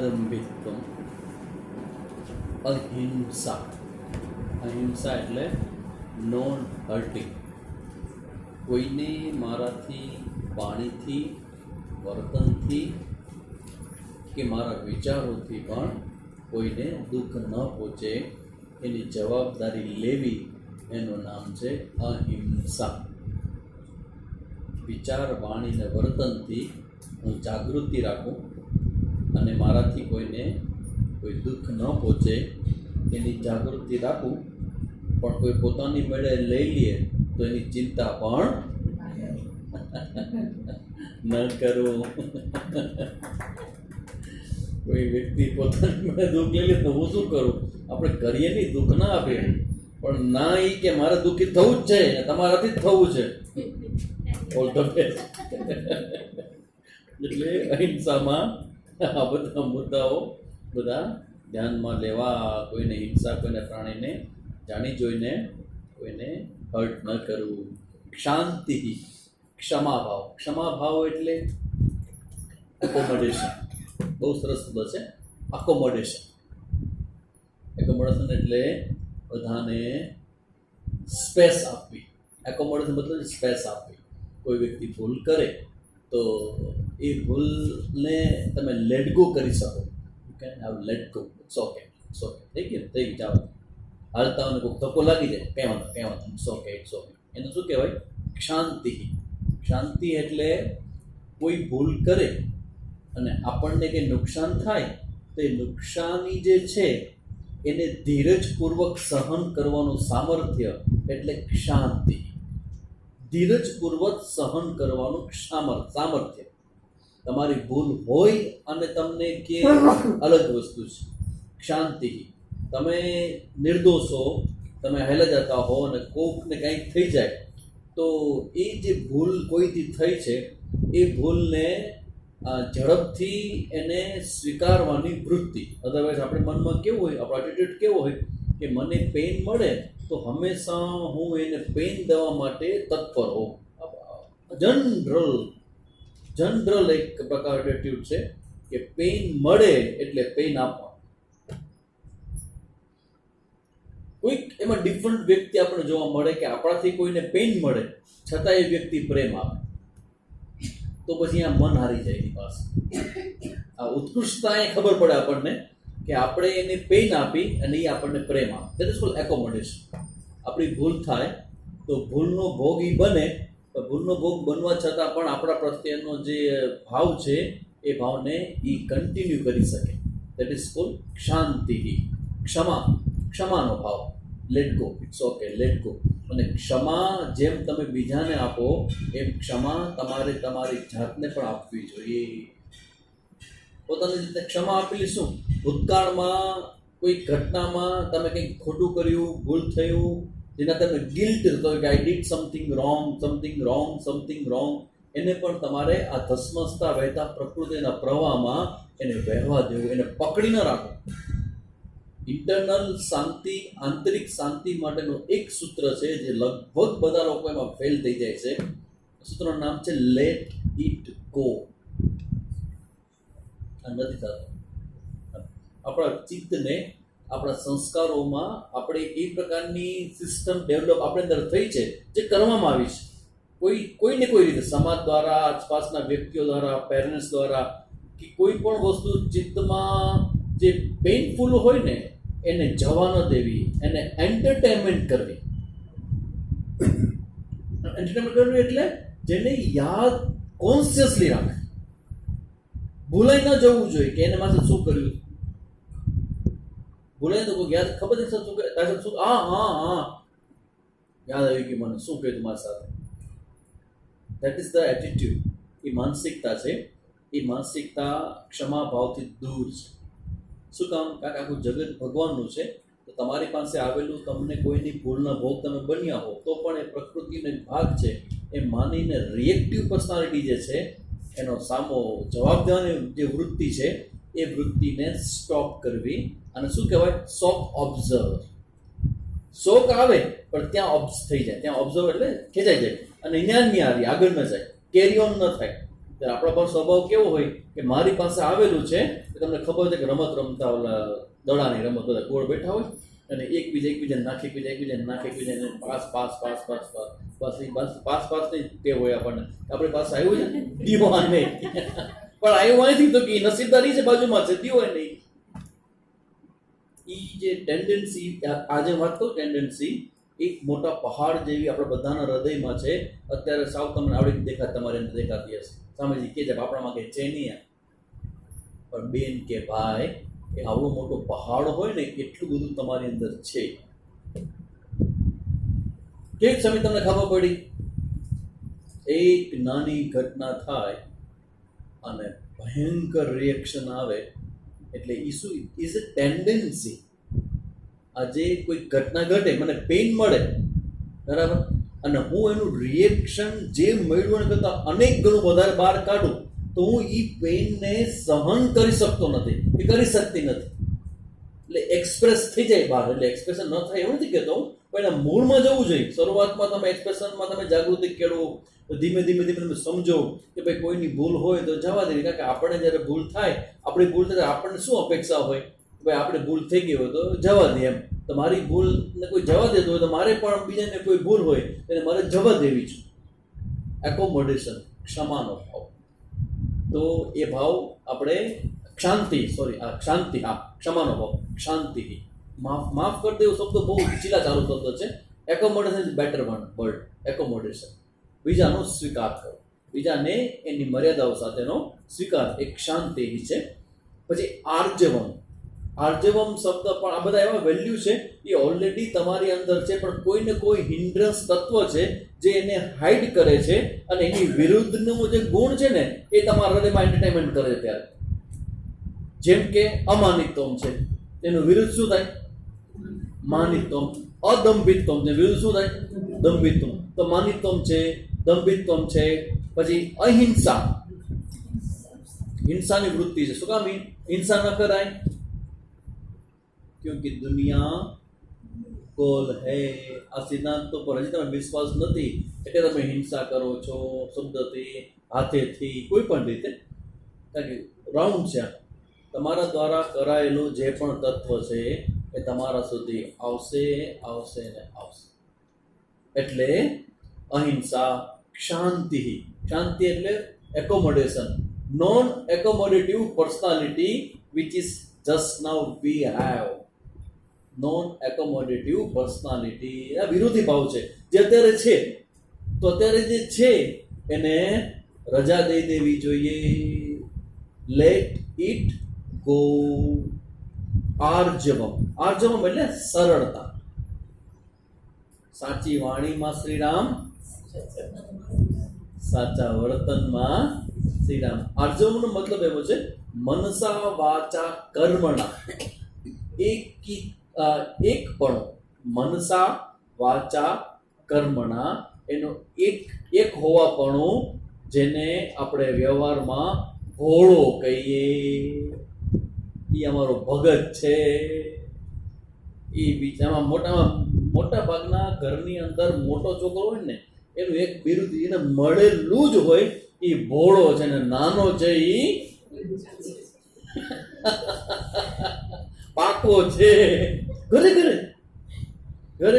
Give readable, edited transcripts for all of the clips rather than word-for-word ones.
અનવરંભિત્વમ, અહિંસા. અહિંસા એટલે નોન હર્ટિંગ. કોઈને મારાથી વાણીથી, વર્તનથી કે મારા વિચારોથી પણ કોઈને દુઃખ ન પહોંચે એની જવાબદારી લેવી, એનું નામ છે અહિંસા. વિચાર, વાણી ને વર્તનથી હું જાગૃતિ રાખું અને મારાથી કોઈને કોઈ દુઃખ ન પહોંચે એની જાગૃતિ રાખું, પણ કોઈ પોતાની મેળે લઈ લે તો એની ચિંતા પણ ન કરું. કોઈ વ્યક્તિ પોતાની મેળે દુઃખ લઈ લે તો હું શું કરું? આપણે કરીએ નહીં, દુઃખ ના આપીએ, પણ ના એ કે મારે દુઃખી થવું જ છે ને તમારાથી જ થવું છે. All the best. એટલે અહિંસામાં આ બધા મુદ્દાઓ બધા ધ્યાનમાં લેવા. કોઈને હિંસા, કોઈને પ્રાણીને જાણી જોઈને કોઈને હર્ટ ન કરવું. શાંતિ, ક્ષમાભાવ. ક્ષમાભાવ એટલે એકોમોડેશન. બહુ સરસ શબ્દ છે, અકોમોડેશન. એકોમોડેશન એટલે બધાને સ્પેસ આપવી. એકોમોડેશન મતલબ સ્પેસ આપવી. કોઈ વ્યક્તિ ભૂલ કરે તો એ ભૂલને તમે લેટ ગો કરી શકો. You can have let go. It's okay, it's okay. થઈ ગયું, થઈ ગયું, જાઓ. હાલતા હોય કોઈ ધક્કો લાગી જાય, કંઈ વાંધો, કંઈ વાંધો, ઇટ્સ ઓકે, ઇટ્સ ઓકે. એનું શું કહેવાય? શાંતિ. શાંતિ એટલે કોઈ ભૂલ કરે અને આપણને કંઈ નુકસાન થાય તો એ નુકસાની જે છે એને ધીરજપૂર્વક સહન કરવાનું સામર્થ્ય એટલે શાંતિ. ધીરજપૂર્વક સહન કરવાનું સામર્થ્ય. તમારી ભૂલ હોય અને તમને કે અલગ વસ્તુ છે. શાંતિ. તમે નિર્દોષ હો, તમે હેલા જતા હો અને કોકને કંઈક થઈ જાય તો એ જે ભૂલ કોઈથી થઈ છે એ ભૂલને ઝડપથી એને સ્વીકારવાની વૃત્તિ. અધરવાઇઝ આપણે મનમાં કેવું હોય, આપણો એટીટ્યુડ કેવો હોય કે મને પેઇન મળે તો હંમેશા હું એને પેઇન દેવા માટે તત્પર હોઉં. જનરલ એક પ્રકાર એટીટ્યુડ છે કે પેઇન મળે એટલે પેઇન આપવા. કોઈક એમાં ડિફરન્ટ વ્યક્તિ આપણને જોવા મળે કે આપણાથી કોઈને પેઇન મળે છતાં એ વ્યક્તિ પ્રેમ આપે, તો પછી આ મન હારી જાય એની પાસે. આ ઉત્કૃષ્ટતા એ ખબર પડે આપણને કે આપણે એને પેઇન આપી અને એ આપણને પ્રેમ આપે. That is cold accommodation. આપણી ભૂલ થાય તો ભૂલનો ભોગ એ બને, ભૂલનો ભોગ બનવા છતાં પણ આપણા પ્રત્યેનો જે ભાવ છે એ ભાવને એ કન્ટિન્યુ કરી શકે. That is called shanti. ક્ષમા, ક્ષમાનો ભાવ. Let go, it's okay, let go. અને ક્ષમા જેમ તમે બીજાને આપો એમ ક્ષમા તમારે તમારી જાતને પણ આપવી જોઈએ. પોતાની રીતે ક્ષમા આપેલી શું? ભૂતકાળમાં કોઈ ઘટનામાં તમે કંઈક ખોટું કર્યું, ભૂલ થયું, જેના તમે ગિલ્ટ હતો કે આઈ ડીડ સમથિંગ રોંગ, એને પણ તમારે આ ધસમસતા વહેતા પ્રકૃતિના પ્રવાહમાં એને વહેવા દેવું, એને પકડી ન રાખો. ઇન્ટરનલ શાંતિ, આંતરિક શાંતિ માટેનું એક સૂત્ર છે જે લગભગ બધા લોકો એમાં ફેલ થઈ જાય છે. સૂત્રનું નામ છે લેટ ઇટ ગો. નથી થતું. આપણા ચિત્તને, આપણા સંસ્કારોમાં આપણે એ પ્રકારની સિસ્ટમ ડેવલપ આપણી અંદર થઈ છે જે કરવામાં આવી છે. કોઈને કોઈ રીતે, સમાજ દ્વારા, આસપાસના વ્યક્તિઓ દ્વારા, પેરેન્ટ્સ દ્વારા, કે કોઈ પણ વસ્તુ ચિત્તમાં જે પેઇનફુલ હોય ને એને જવા ન દેવી, એને એન્ટરટેનમેન્ટ કરવી. એન્ટરટેનમેન્ટ કરવી એટલે જેને યાદ કોન્શિયસલી રાખે. ભૂલાઈ ન જવું જોઈએ કે એને માથે શું કર્યું. ભૂલાય તો કોઈ યાદ ખબર નથી શું હા યાદ આવી ગયું મને, શું કહ્યું મારી સાથે. That is the attitude. એ માનસિકતા છે. એ માનસિકતા ક્ષમા ભાવથી દૂર છે. શું કામ? કારણ કે આખું જગત ભગવાનનું છે. તો તમારી પાસે આવેલું તમને કોઈની ભૂલના ભોગ તમે બન્યા હો તો પણ એ પ્રકૃતિનો એક ભાગ છે. એ માનીને રિએક્ટિવ પર્સનાલિટી જે છે એનો સામો જવાબ દેવાની જે વૃત્તિ છે એ વૃત્તિને સ્ટોપ કરવી. અને શું કહેવાય? શોક ઓબ્ઝર્વ. શોક આવે પણ ત્યાં ઓબ્ઝ થઈ જાય. ત્યાં ઓબ્ઝર્વ એટલે ખેંચાઈ જાય અને જ્ઞાન નહીં આવી, આગળ ન જાય, કેરી ઓન ન થાય. ત્યારે આપણા પર સ્વભાવ કેવો હોય કે મારી પાસે આવેલું છે, તમને ખબર છે કે રમત રમતા ઓલા દડાની રમત બધા ગોળ બેઠા હોય અને એકબીજાને નાખે, એકબીજાને નાખે, એકબીજાને pass pass pass pass pass બસ એ બસ પાસ પાસની ટેવ હોય આપણને. આપણી પાસે આવ્યું છે દીવા નહીં, પણ આવ્યું અહીંથી તો કે નસીબદારી છે, બાજુમાં છે, દીવો નહીં. એ જે ટેન્ડન્સી, આજે વાત કહું ટેન્ડન્સી, એક મોટા પહાડ જેવી આપણા બધાના હૃદયમાં છે. અત્યારે સાવ તમને આવડી દેખાય, તમારી અંદર દેખાતી હશે. સામેથી કે છે આપણામાં કંઈ છે નહીં, પણ બેન કે ભાઈ એ આવડો મોટો પહાડ હોય ને એટલું બધું તમારી અંદર છે. કેવી સમય તમને ખબર પડી? એક નાની ઘટના થાય અને ભયંકર રિએક્શન આવે, એટલે એ શું ઇઝ અ ટેન્ડન્સી. આજે કોઈ ઘટના ઘટે, મને પેઇન મળે, બરાબર, અને હું એનું રિએક્શન જે મળ્યું એને કરતાં અનેક ગણું વધારે બહાર કાઢું, તો હું એ પેઇનને સહન કરી શકતો નથી, એ કરી શકતી નથી. એટલે એક્સપ્રેસ થઈ જાય બહાર. એટલે એક્સપ્રેશન ન થાય એવું નથી કહેતો હું, પણ એના મૂળમાં જવું જોઈએ. શરૂઆતમાં તમે એક્સપ્રેશનમાં તમે જાગૃતિ કેળવો, તો ધીમે ધીમે ધીમે તમે સમજો કે ભાઈ કોઈની ભૂલ હોય તો જવા દેવી. કારણ કે આપણે જ્યારે ભૂલ થાય, આપણી ભૂલ થાય, આપણને શું અપેક્ષા હોય? ભાઈ આપણે ભૂલ થઈ ગઈ હોય તો જવા દે એમ. તો મારી ભૂલને કોઈ જવા દેતું હોય તો મારે પણ બીજાને કોઈ ભૂલ હોય એને મારે જવા દેવી છે. એકોમોડેશન, ક્ષમાનો ભાવ. તો એ ભાવ આપણે ક્ષમાનો ભાવ, શાંતિ, માફ કરી દેવું શબ્દ બહુ ચીલા ચાલુ શબ્દ છે. Accommodation is better word. Accommodation, બીજાનો સ્વીકાર કરો, બીજાને એની મર્યાદાઓ સાથેનો સ્વીકાર, એક શાંતિ છે. પછી આર્જવમ શબ્દ પણ આ બધા એવા વેલ્યુ છે એ ઓલરેડી તમારી અંદર છે, પણ કોઈને કોઈ હિન્ડ્રન્સ તત્વ છે જે એને હાઇડ કરે છે, અને એની વિરુદ્ધનું જે ગુણ છે ને એ તમારા હૃદયમાં એન્ટરટેનમેન્ટ કરે છે. ત્યારે જેમ કે અમાનિત્વમ છે, એનું વિરુદ્ધ શું થાય? માનિત્વમ. અદંભિત્વમ છે, વિરુદ્ધ શું થાય? દંભિત્વમ. તો માનિત્વમ છે, દંભિત્વમ છે. પછી અહિંસા, હિંસાની વૃત્તિ છે. શું કામ હિંસા ન કરાય? ક્યોંકિ દુનિયા ગોલ હૈ. આ સિદ્ધાંતો પર હજી તમે વિશ્વાસ નથી એટલે તમે હિંસા કરો છો, શબ્દથી, હાથેથી, કોઈ પણ રીતે. કારણ કે રાઉન્ડ છે. તમારા દ્વારા કરાયેલું જે પણ તત્વ છે એ તમારા સુધી આવશે ને આવશે. એટલે અહિંસા, શાંતિ એટલે accommodation, non accommodative personality which is just now we have. Non accommodative personality આ વિરોધી ભાવ છે જે અત્યારે છે. તો અત્યારે જે છે એને રજા દઈ દેવી જોઈએ. Let it go. આર્જવમ એટલે સરળતા. સાચી વાણીમાં શ્રીરામ, સાચા વર્તનમાં શ્રીરામ. આર્જવમનો મતલબ એવો છે મનસા વાચા કર્મણા એકપણું. મનસા વાચા કર્મણા એનો એક હોવાપણું, જેને આપણે વ્યવહારમાં ભોળો કહીએ. એ અમારો ભગત છે. એ બીજામાં મોટા ભાગના ઘરની અંદર મોટો છોકરો હોય ને એનું એક બિરુદ એને મળેલું જ હોય, એ ભોળો છે, ને નાનો છે એ પાકો છે. ઘરે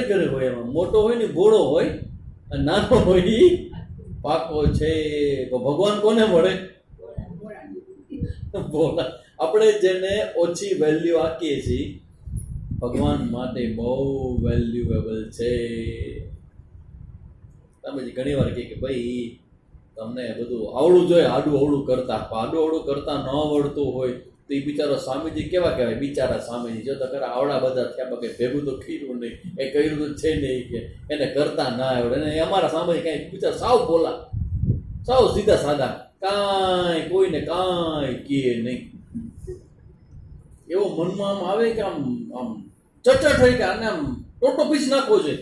ઘરે હોય. એમાં મોટો હોય ને ભોળો હોય, અને નાનો હોય એ પાકો છે. તો ભગવાન કોને મળે? ભોળા. આપણે જેને ઓછી વેલ્યુ આપીએ છીએ, ભગવાન માટે બહુ વેલ્યુએબલ છે. તમે ઘણી વાર કે ભાઈ તમને બધું આવડું જોઈએ, આડું કરતા ન આવડતું હોય તો એ બિચારો સ્વામીજી કેવા કહેવાય? બિચારા સ્વામીજી જો તો ખરા આવડા બધા થયા, કે ભેગું તો કર્યું નહીં, એ કર્યું તો છે નહીં, કે એને કરતા ના આવડે. અને અમારા સ્વામીજી કાંઈ બિચારા સાવ બોલા, સાવ સીધા સાદા, કાંઈ કોઈને કાંઈ કહે નહીં. એવો મનમાં આમ આવે કે આમ ચર્ચા થઈ કે આને આમ ટોટો પીસ નાખવો છે.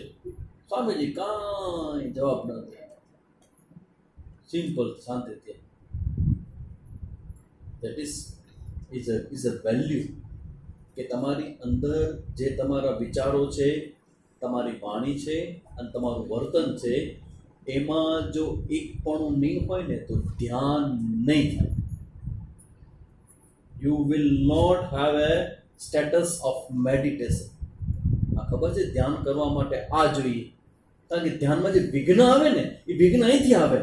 સ્વામીજી કાંઈ જવાબ નથી. સિમ્પલ, શાંતિથી. દેટ ઇઝ અ વેલ્યુ કે તમારી અંદર જે તમારા વિચારો છે, તમારી વાણી છે અને તમારું વર્તન છે, એમાં જો એકપણું નહીં હોય ને તો ધ્યાન નહીં થાય. You will not have a status of meditation. આ ખબર છે, ધ્યાન કરવા માટે આ જોઈએ, કારણ કે ધ્યાનમાં જે વિઘ્ન આવે ને એ વિઘ્ન અહીંથી આવે.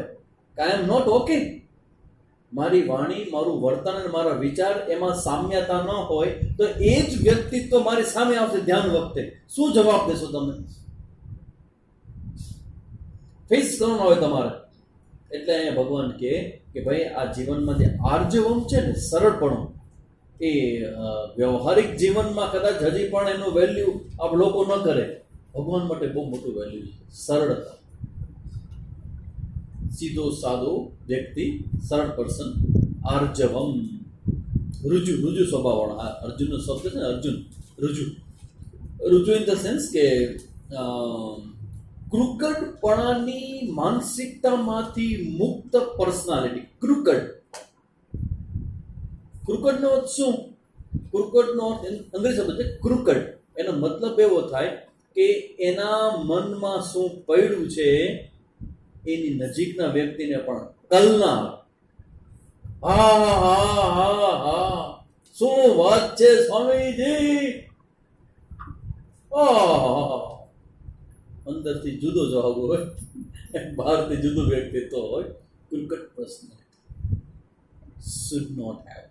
આઈ એમ નોટ ઓકે. મારી વાણી, મારું વર્તન અને મારા વિચાર એમાં સામ્યતા ન હોય તો એ જ વ્યક્તિત્વ મારી સામે આવશે ધ્યાન વખતે. શું જવાબ દેશો તમે? ફેસ કરવાનું હોય તમારે. એટલે અહીંયા ભગવાન કહે કે ભાઈ આ જીવનમાં જે આર્જવમ છે ને, સરળપણું, એ વ્યવહારિક જીવનમાં કદાચ હજી પણ એનું વેલ્યુ આપ લોકો ન કરે. ભગવાન માટે બહુ મોટું વેલ્યુ છે સરળતા. સીધો સાદો વ્યક્તિ, સરળ પર્સન, આર્જવમ, રુજુ સ્વભાવવાળો. અર્જુનનો શબ્દ છે ને, અર્જુન, રુજુ ઇન ધ સેન્સ કે ક્રુકડપણાની માનસિકતામાંથી મુક્ત પર્સનાલિટી. ક્રુકડનો અર્થ શું? ક્રુકડનો અર્થ અંગ્રેજી શબ્દ છે ક્રુકડ. એનો મતલબ એવો થાય કે એના મનમાં શું પડ્યું છે એની નજીકના વ્યક્તિને પણ કલ્પના. હા, શું વાત છે સ્વામીજી. અંદરથી જુદો જવાબ હોય, બહારથી જુદું વ્યક્તિત્વ હોય. ક્રુકડ પર્સનાલિટી શુડ નોટ હેવ.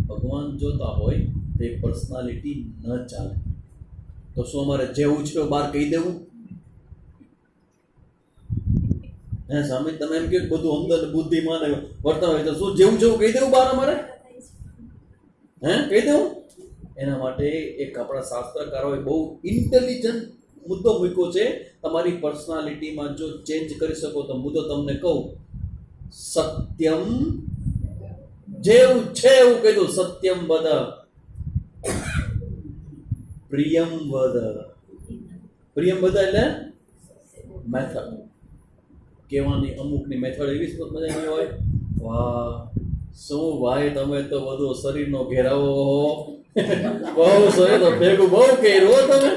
ભગવાન જોતા હોય તો એ પર્સનાલિટી ન ચાલે. તો શું અમારે જેવું છે બહાર કહી દેવું? હે સ્વામી, તમે એમ કે બધું અંદર બુદ્ધિમાન વર્તન હોય તો શું જેવું કહી દેવું બહાર અમારે? કહી દેવું? એના માટે એક આપણા શાસ્ત્રકારોએ બહુ ઇન્ટેલિજન્ટ મુદ્દો મૂક્યો છે. તમારી પર્સનાલિટીમાં જો ચેન્જ કરી શકો તો મુદ્દો તમને કહું, સત્યમ, જેવું છે એવું કહી દઉં. સત્યમ વદ, પ્રિયમ વદ. પ્રિયમ વદ એટલે મેથડ કહેવાની. અમુકની મેથડ એવી મજાની હોય, વાહ શું ભાઈ તમે તો બધું શરીરનો ઘેરાવો બહુ સરે તો ભેગું બહુ કર્યું તમે.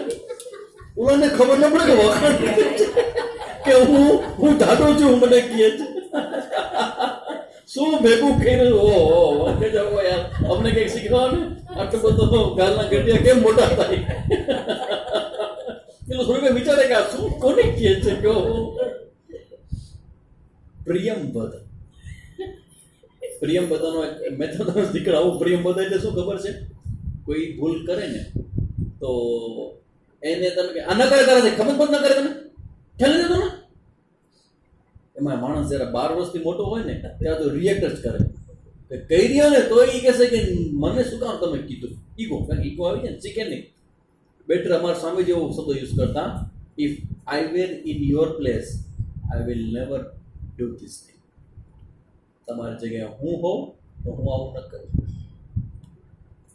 ઓલાને ખબર ન પડે કે વખાણ કે હું ઢાઢો છું, મને કહે છે શું ભેગું કર્યું. ઓહો કે જાઓ યાર, અમને કંઈક શીખવાનું. આટલું બધું ગાલના ગઢિયા કેમ મોટા થાય? એટલે થોડું કઈ વિચારે કે આ શું કોને કહે છે કે પ્રિયમ બધ. પ્રિયમ બધાનો મેથડ શીખડાવું. પ્રિયમ બધા એટલે શું ખબર છે? કોઈ ભૂલ કરે ને તો એને તમે કે આ ન કરે છે, ખબર પણ ન કરે, તમે ખ્યાલ દેતો ને. એમાં માણસ જયારે 12 વર્ષથી મોટો હોય ને ત્યારે તો રિએક્ટ જ કરે. કહી રહ્યો ને તો એ કહેશે કે મને શું કામ તમે કીધું. ઈગો, કારણ ઈગો આવી જાય ને, શીખે નહીં. બેટર અમારા સ્વામી જેવો શબ્દ યુઝ કરતા, if I were in your place I will never do this thing. તમારી જગ્યાએ હું હોઉં તો હું આવું ન કરું.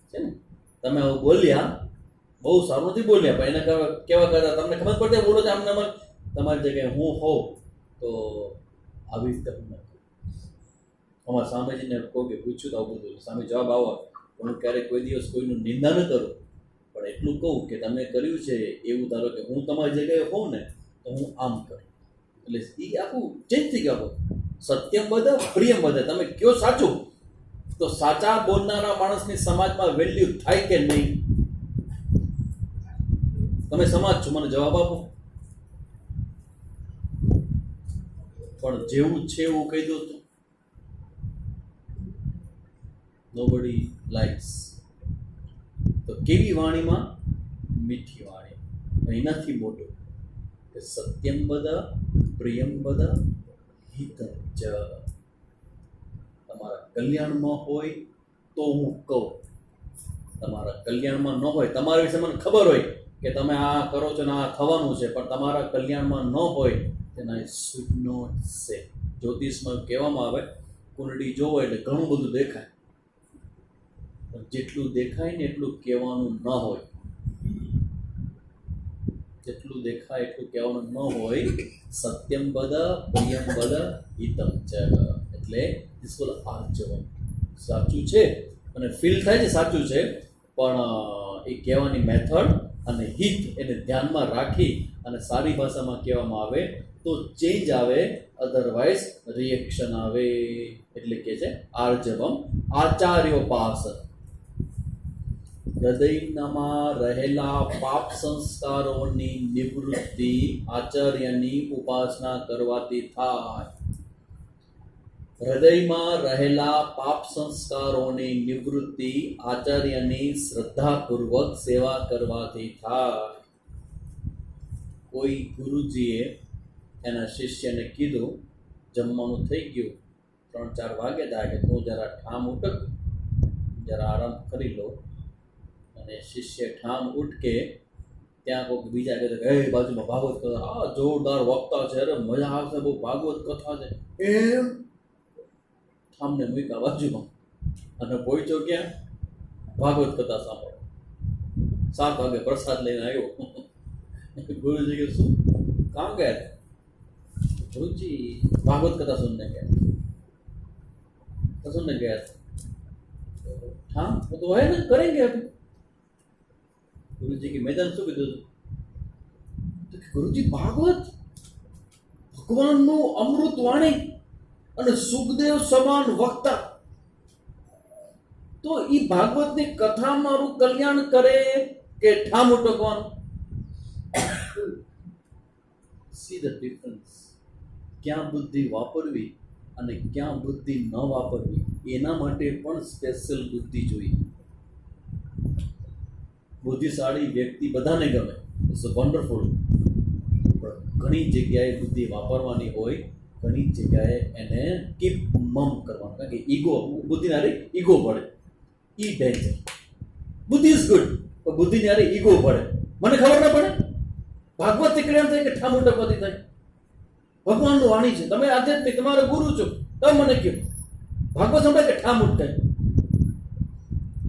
છે ને, તમે આવું બોલ્યા, બહુ સારું નથી બોલ્યા, પણ એને કેવા કરતા તમને ખબર પડતી બોલો છો આમને. તમારી જગ્યાએ હું હોઉં તો આવી રીતે હું ન કરું. અમારા સ્વામીજીને કોઈ પૂછ્યું તો આવું બધું, સ્વામી જવાબ આવો, હું ક્યારેક કોઈ દિવસ કોઈનું નિંદા ન કરું, પણ એટલું કહું કે તમે કર્યું છે એવું ધારો કે હું તમારી જગ્યાએ હોઉં ને તો હું આમ કરું. એટલે એ આખું ચેન્જ થઈ ગયું. સત્યમ બધા, પ્રિયમ બધા. તમે કયો સાચું તો સાચા બોલનારા માણસની સમાજમાં વેલ્યુ થાય કે નહીં? તમે સમાજ છો, મને જવાબ આપો. પણ જેવું છે એવું કહી દો તો નોબડી લાઇક્સ. તો કેવી વાણીમાં? મીઠી વાણી. એનાથી મોટું કે સત્યમ બધા, પ્રિયમ બધા, હિતં જ. તમારા કલ્યાણમાં હોય તો હું કહું, તમારા કલ્યાણમાં ન હોય, તમારા વિશે મને ખબર હોય કે તમે આ કરો છો ને આ થવાનું છે, પણ તમારા કલ્યાણમાં ન હોય then I should not say. જ્યોતિષમાં કહેવામાં આવે કુંડળી જોવો એટલે ઘણું બધું દેખાય, પણ જેટલું દેખાય ને એટલું કહેવાનું ન હોય. જેટલું દેખાય એટલું કહેવાનું ન હોય. સત્યમ બધ, પ્રિયમ બધ, હિતમ ચ. એટલે ઇસકોલ આર્જવમ. સાચું છે અને ફીલ થાય છે સાચું છે, પણ એ કહેવાની મેથડ અને હિત એને ધ્યાનમાં રાખી અને સારી ભાષામાં કહેવામાં આવે તો ચેન્જ આવે, અધરવાઇઝ રિએક્શન આવે. એટલે કે છે આર્જવમ આચાર્યોપાસન. હૃદયમાં રહેલા પાપ સંસ્કારોની નિવૃત્તિ આચાર્યની ઉપાસના કરવાથી થાય. હૃદયમાં રહેલા પાપ સંસ્કારોની નિવૃત્તિ આચાર્યની શ્રદ્ધાપૂર્વક સેવા કરવાથી થાય. કોઈ ગુરુજીએ એના શિષ્યને કીધું, જમવાનું થઈ ગયું, 3-4 વાગે થાય કે તું જરા ઠામ ઉઠક, જરા આરામ કરી લો. અને શિષ્ય ઠામ ઉઠકે ત્યાં કોઈક બીજા કહે કે એ બાજુમાં ભાગવત કથા, આ જોરદાર વક્તા છે, અરે મજા આવશે, બહુ ભાગવત કથા છે, એમ ઠામને મૂક્યા બાજુમાં અને પહોંચ્યો ક્યાં? ભાગવત કથા સાંભળો. 7 વાગે પ્રસાદ લઈને આવ્યો. गुरुजी के सुन कहाँ गए थे? गुरुजी भागवत कथा सुनने गए तो सुनने गए थे. हाँ वो तो है ना, करेंगे अभी. गुरुजी की मैदान શું કીધું? તો ગુરુજી ભાગવત ભગવાનનું અમૃત વાણી અને સુખદેવ સમાન વક્તા, તો ઈ ભાગવતની કથા મારું કલ્યાણ કરે કે ઠામ ઉટકવાનું? See the difference. ક્યાં બુદ્ધિ વાપરવી અને ક્યાં બુદ્ધિ ન વાપરવી, એના માટે પણ સ્પેશિયલ બુદ્ધિ જોઈએ. બુદ્ધિશાળી વ્યક્તિ બધાને ગમે, ઇટ્સ વન્ડરફુલ. પણ ઘણી જગ્યાએ બુદ્ધિ વાપરવાની હોય, ઘણી જગ્યાએ એને કીપ મમ કરવાનું. કારણ કે ઈગો, બુદ્ધિને હારે ઈગો પડે, ઈ ડેન્જર. બુદ્ધિ ઇઝ ગુડ, પણ બુદ્ધિને હારે ઈગો પડે. મને ખબર ના પડે ભાગવત થી કલ્યાણ થાય કે ઠામ ઉટકવાથી થાય? ભગવાનનું વાણી છે, તમે આધ્યાત્મિક, તમારો ગુરુ છો, તમે મને કહો ભાગવત સંભળાય કે ઠામ ઉટકાય?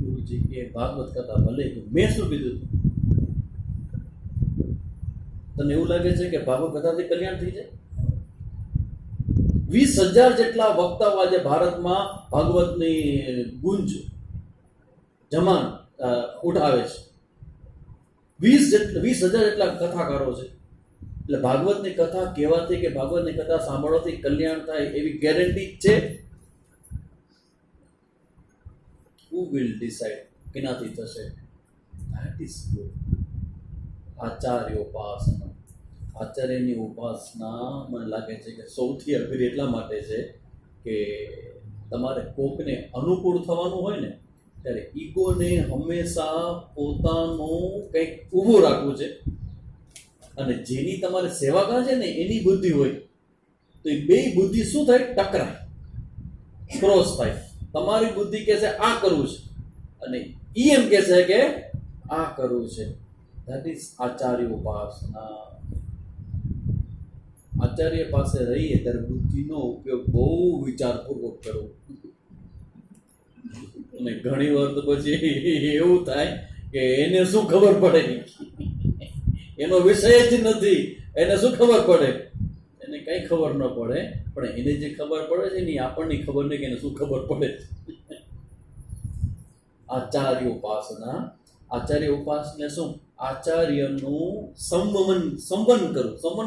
ગુરુજી કે ભાગવત કથા ભલે. મેં શું કીધું? તને એવું લાગે છે કે ભાગવત કથાથી કલ્યાણ થઈ જાય? 20,000 જેટલા વક્તાઓ આજે ભારતમાં ભાગવતની ગુંજ જમાન ઉઠાવે છે. 20,000 જેટલા કથાકારો છે. એટલે ભાગવતની કથા કહેવાથી કે ભાગવતની કથા સાંભળવાથી કલ્યાણ થાય એવી ગેરંટી છે? Who will decide કેનાથી થશે? That is good. આચાર્યોપાસના. આચાર્યની ઉપાસના મને લાગે છે કે સૌથી અઘરી એટલા માટે છે કે તમારે કોકને અનુકૂળ થવાનું હોય ને, ત્યારે ઈગોને હંમેશા પોતાનું કંઈક ઊભું રાખવું છે. અને જેની તમારે સેવા કરે છે ને એની બુદ્ધિ હોય તો એ બે બુદ્ધિ શું થાય? ટકરાય, ક્રોસ થાય. તમારી બુદ્ધિ કહે છે આ કરવું છે અને ઈ એમ કહે છે કે આ કરવું છે. ધેટ ઇઝ આચાર્ય ઉપાસના. આચાર્ય પાસે રહીએ ત્યારે બુદ્ધિનો ઉપયોગ બહુ વિચારપૂર્વક કરવો. અને ઘણી વાર તો પછી એવું થાય કે એને શું ખબર પડે, એનો વિષય જ નથી, એને શું ખબર પડે? એને કઈ ખબર ન પડે. પણ એને જે ખબર પડે છે ને આપણને ખબર નહીં કે એને શું ખબર પડે. આચાર્ય ઉપાસના. આચાર્ય ઉપાસના શું? આચાર્યનું સંવન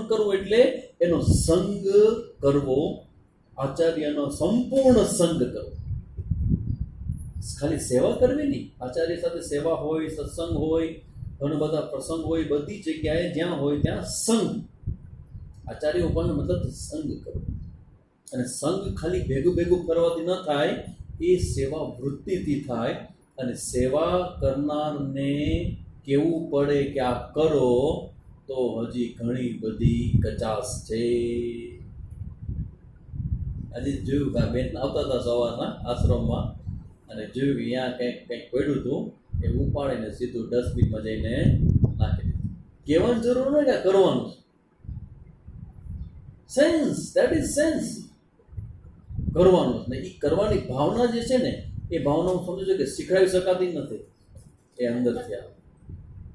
કરવું એટલે એનો સંગ કરવો, આચાર્યનો સંપૂર્ણ સંગ કરવો. ખાલી સેવા કરવી નહીં, આચાર્ય સાથે સેવા હોય, સત્સંગ હોય, ઘણા બધા પ્રસંગ હોય, બધી જગ્યાએ જ્યાં હોય ત્યાં સંગ. આચાર્ય ઉપાસના મતલબ સંગ કરવો. અને સંગ ખાલી ભેગું કરવાથી ન થાય, એ સેવા વૃત્તિથી થાય. અને સેવા કરનારને કેવું પડે કે આ કરો, તો હજી ઘણી બધી કચાશ છે. આજે જોયું કે આ બેન આવતા હતા સવારના આશ્રમમાં, અને જોયું કે અહીંયા કંઈક પડ્યું હતું, એ ઉપાડીને સીધું ડસ્ટબિનમાં જઈને નાખી દીધું. કહેવાની જરૂર નહીં કે કરવાનું છે. Sense, that is sense. કરવાનું ને એ કરવાની ભાવના જે છે ને, એ ભાવના હું સમજુ છું કે શીખડાવી શકાતી નથી, એ અંદરથી આવે.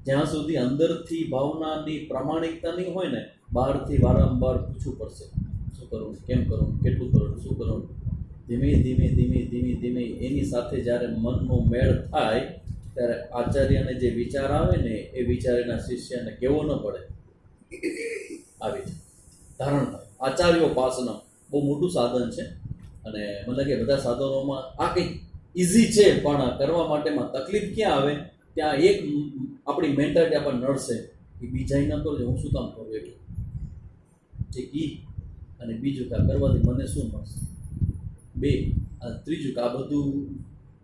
જ્યાં સુધી અંદરથી ભાવનાની પ્રામાણિકતા નહીં હોય ને, બહારથી વારંવાર પૂછવું પડશે, શું કરવું, કેમ કરવું, કેટલું કરવું, શું કરવું. ધીમે એની સાથે જ્યારે મનનો મેળ થાય ત્યારે આચાર્યને જે વિચાર આવે ને, એ વિચાર એના શિષ્યને કેવો ન પડે, આવી જાય. ધારણ થાય. આચાર્યોપાસના બહુ મોટું સાધન છે અને મને લાગે બધા સાધનોમાં આ કંઈક ઇઝી છે, પણ કરવા માટેમાં તકલીફ ક્યાં આવે? ત્યાં એક આપણી મેન્ટાલિટી આપણને નડશે કે બીજા ન કરજો, હું શું કામ કરું એટલું. એક ઈ અને બીજું કે આ કરવાથી મને શું મળશે, બે. અને ત્રીજું કે આ બધું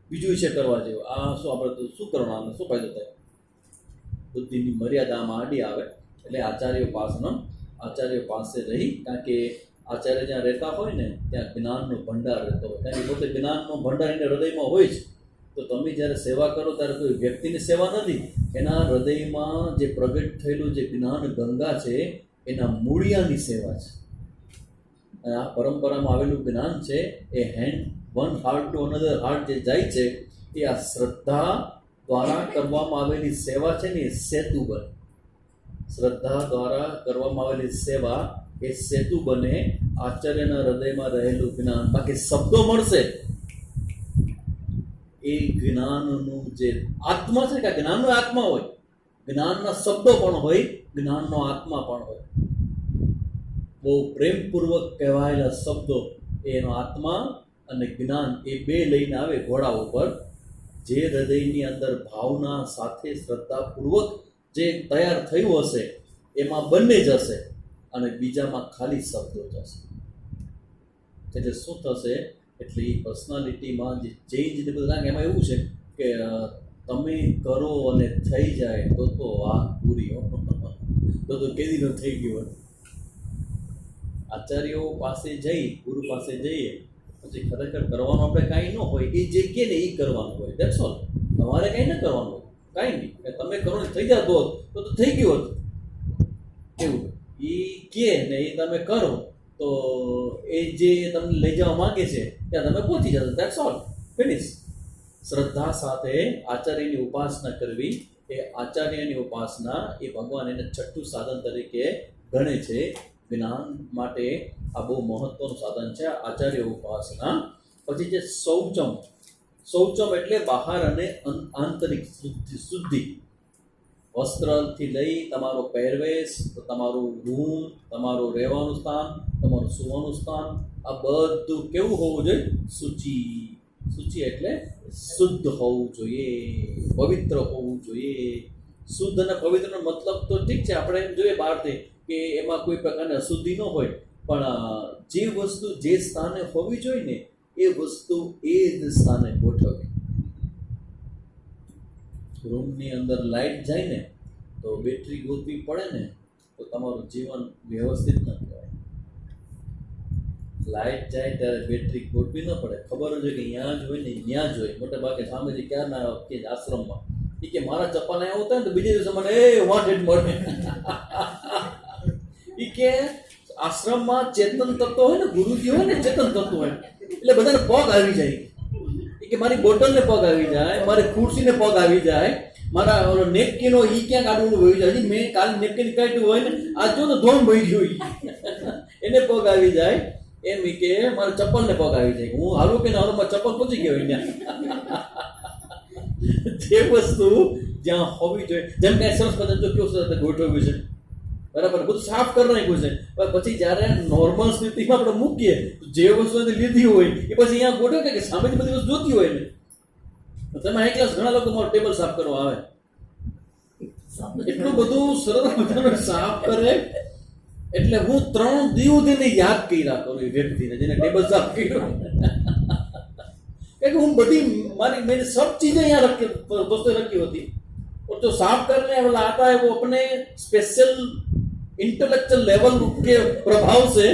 બીજું વિશે કરવા જેવું, આ શું આપણે તો શું કરવાનું, આને શું ફાયદો થાય? બુદ્ધિની મર્યાદામાં આડી આવે. એટલે આચાર્યો પાસે રહી, કારણ કે આચાર્ય જ્યાં રહેતા હોય ને ત્યાં જ્ઞાનનો ભંડાર રહેતો હોય, કારણ કે પોતે જ્ઞાનનો ભંડાર એને હૃદયમાં હોય જ. તો તમે જ્યારે સેવા કરો ત્યારે કોઈ વ્યક્તિની સેવા નથી, એના હૃદયમાં જે પ્રગટ થયેલું જે જ્ઞાન ગંગા છે એના મૂળિયાની સેવા છે. અને આ પરંપરામાં આવેલું જ્ઞાન છે એ hand one heart to another heart જે જાય છે એ આ શ્રદ્ધા દ્વારા કરવામાં આવેલી સેવા છે ને એ સેતુ બને. શ્રદ્ધા દ્વારા કરવામાં આવેલી સેવા એ સેતુ બને આચાર્યના હૃદયમાં રહેલું જ્ઞાન. બાકી શબ્દો મળશે, એ જ્ઞાનનું જે આત્મા છે કે જ્ઞાનનો આત્મા હોય, જ્ઞાનના શબ્દો પણ હોય, જ્ઞાનનો આત્મા પણ હોય. બહુ પ્રેમપૂર્વક કહેવાયેલા શબ્દો એનો આત્મા અને જ્ઞાન એ બે લઈને આવે ઘોડા ઉપર. જે હૃદયની અંદર ભાવના સાથે શ્રદ્ધાપૂર્વક જે તૈયાર થયું હશે એમાં બંને જશે અને બીજામાં ખાલી શબ્દો જશે. એટલે શું થશે? એટલે એ પર્સનાલિટીમાં જે ચેન્જ ને બધું, કારણ કે એમાં એવું છે કે તમે કરો અને થઈ જાય તો વાત પૂરી હો, તો કેદી ન થઈ ગયું. આચાર્યો પાસે જઈ, ગુરુ પાસે જઈએ પછી ખરેખર કરવાનું આપણે કાંઈ ન હોય, એ જે કહે ને એ કરવાનું હોય. That's all. તમારે કાંઈ ન કરવાનું હોય, કાંઈ નહીં. તમે કરો ને થઈ જતો હોત તો થઈ ગયું હોત. એવું એ કહે ને એ તમે કરો તો એ જે તમને લઈ જવા માંગે છે ત્યાં તમે પહોંચી જશો. That's all, finish. શ્રદ્ધા સાથે આચાર્યની ઉપાસના કરવી, એ આચાર્યની ઉપાસના એ ભગવાન એને છઠ્ઠું સાધન તરીકે ગણે છે. જ્ઞાન માટે આ બહુ મહત્વનું સાધન છે આચાર્ય ઉપાસના. પછી જે શૌચમ એટલે બહાર અને આંતરિક શુદ્ધિ. વસ્ત્રથી લઈ તમારો પહેરવેશ, તમારું રૂમ, તમારું રહેવાનું સ્થાન, તમારું સુવાનું સ્થાન, આ બધું કેવું હોવું જોઈએ? શુચિ એટલે શુદ્ધ હોવું જોઈએ, પવિત્ર હોવું જોઈએ. શુદ્ધ અને પવિત્રનો મતલબ તો ઠીક છે, આપણે એમ જોઈએ બહારથી કે એમાં કોઈ પ્રકારની અશુદ્ધિ ન હોય, પણ જે વસ્તુ જે સ્થાને હોવી જોઈએ ને એ વસ્તુ એ જ સ્થાને ગોઠવવી. રૂમની અંદર લાઇટ જાય ને તો બેટરી ગોતવી પડે ને તો તમારું જીવન વ્યવસ્થિત ન કહેવાય. લાઇટ જાય ત્યારે બેટરી ગોતવી ન પડે, ખબર જ હોય કે અહીંયા જ હોય ને ત્યાં જ હોય. મોટા ભાગે સામેથી ક્યારના કે આશ્રમમાં એ કે મારા ચપ્પલ અહીંયા આવતા ને તો બીજે દિવસે મને વોન્ટેડ મળે. એ કે આશ્રમમાં ચેતન તત્વ હોય ને, ગુરુજી હોય ને ચેતન તત્વ હોય એટલે બધાને પગ આવી જાય. એ કે મારી બોટલને પગ આવી જાય, મારી ખુરશીને પગ આવી જાય, મારા નેપકીનો ઈ ક્યાંક આડું વહી જાય. મેં કાલે નેપકીન કાઢ્યું હોય ને આ જો તો ધોમ વહી ગયું એને પગ આવી જાય. એમ કે મારા ચપ્પલને પગ આવી જાય, હું હાલું કે હાલું ચપ્પલ પહોંચી ગયો ત્યાં. જે વસ્તુ જ્યાં હોવી જોઈએ, જેમ કે સરસ પદાર્થ કેવું સરસ ગોઠવ્યું છે, બરાબર, બધું સાફ કરી નાખ્યું છે. પછી જ્યારે નોર્મલ સ્થિતિમાં આપણે મૂકીએ તો જે વસ્તુ લીધી હોય એ પછી અહીંયા ગોઠવે કે સામેથી બધી વસ્તુ જોતી હોય ને. તમે એક ક્લાસ ઘણા લોકો મારું ટેબલ સાફ કરવા આવે, એટલું બધું સરસ બધાને સાફ કરે. એટલે હું 3 દિવસને યાદ કર્યા કરું એ વ્યક્તિને જેને ટેબલ સાફ કર્યું. હું બધી મેં सब चीजें यहाँ रखी दोस्तों रखी होती, और जो साफ करने वाला आता है वो अपने स्पेशल इंटेलेक्चुअल लेवल के प्रभाव से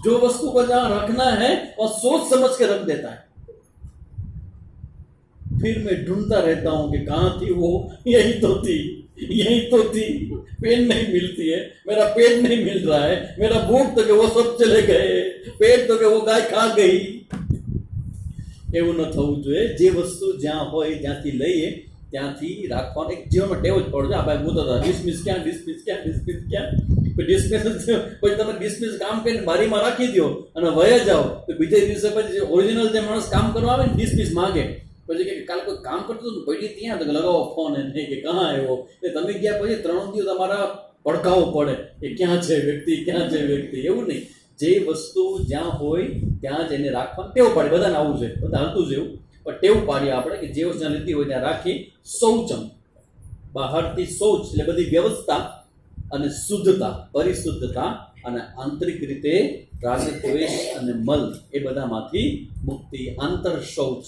जो वस्तु को जहाँ रखना है और सोच समझ के रख देता है. फिर मैं ढूंढता रहता हूँ कि कहाँ थी वो, यही तो थी. पेन नहीं मिलती है, मेरा पेन नहीं मिल रहा है, मेरा भूख तो कि वो सब चले गए, पेट तो कि वो गाय खा गई. એવું ન થવું જોઈએ. જે વસ્તુ જ્યાં હોય જ્યાંથી લઈએ ત્યાંથી રાખવાનું એક જીવનમાં ટેવ જ પડશે. આ ભાઈ હું તો ડિસમિસ ક્યાં પછી તમે ડિસમિસ કામ કરીને બારીમાં રાખી દો અને વયા જાઓ તો બીજે દિવસે પછી ઓરિજિનલ જે માણસ કામ કરવા આવે ને ડિસમિસ માંગે, પછી કે કાલે કોઈ કામ કરતું હતું ભાઈ ત્યાં તો લગાવો ફોન એને કે કાં આવ્યો. એ તમે ગયા પછી 3 દિવસ તમારા પડકાવવું પડે કે ક્યાં છે વ્યક્તિ, ક્યાં છે વ્યક્તિ, એવું નહીં. જે વસ્તુ જ્યાં હોય ત્યાં જ એને રાખવાની ટેવ પાડી. બધાને આવું છે, બધા હાલતું જ એવું, પણ ટેવ પાડીએ આપણે કે જે વસ્તુ જ્યાં લીધી હોય ત્યાં રાખી. શૌચમ, બહારથી શૌચ એટલે બધી વ્યવસ્થા અને શુદ્ધતા, પરિશુદ્ધતા, અને આંતરિક રીતે રાગ દ્વેષ અને મલ એ બધામાંથી મુક્તિ. આંતર શૌચ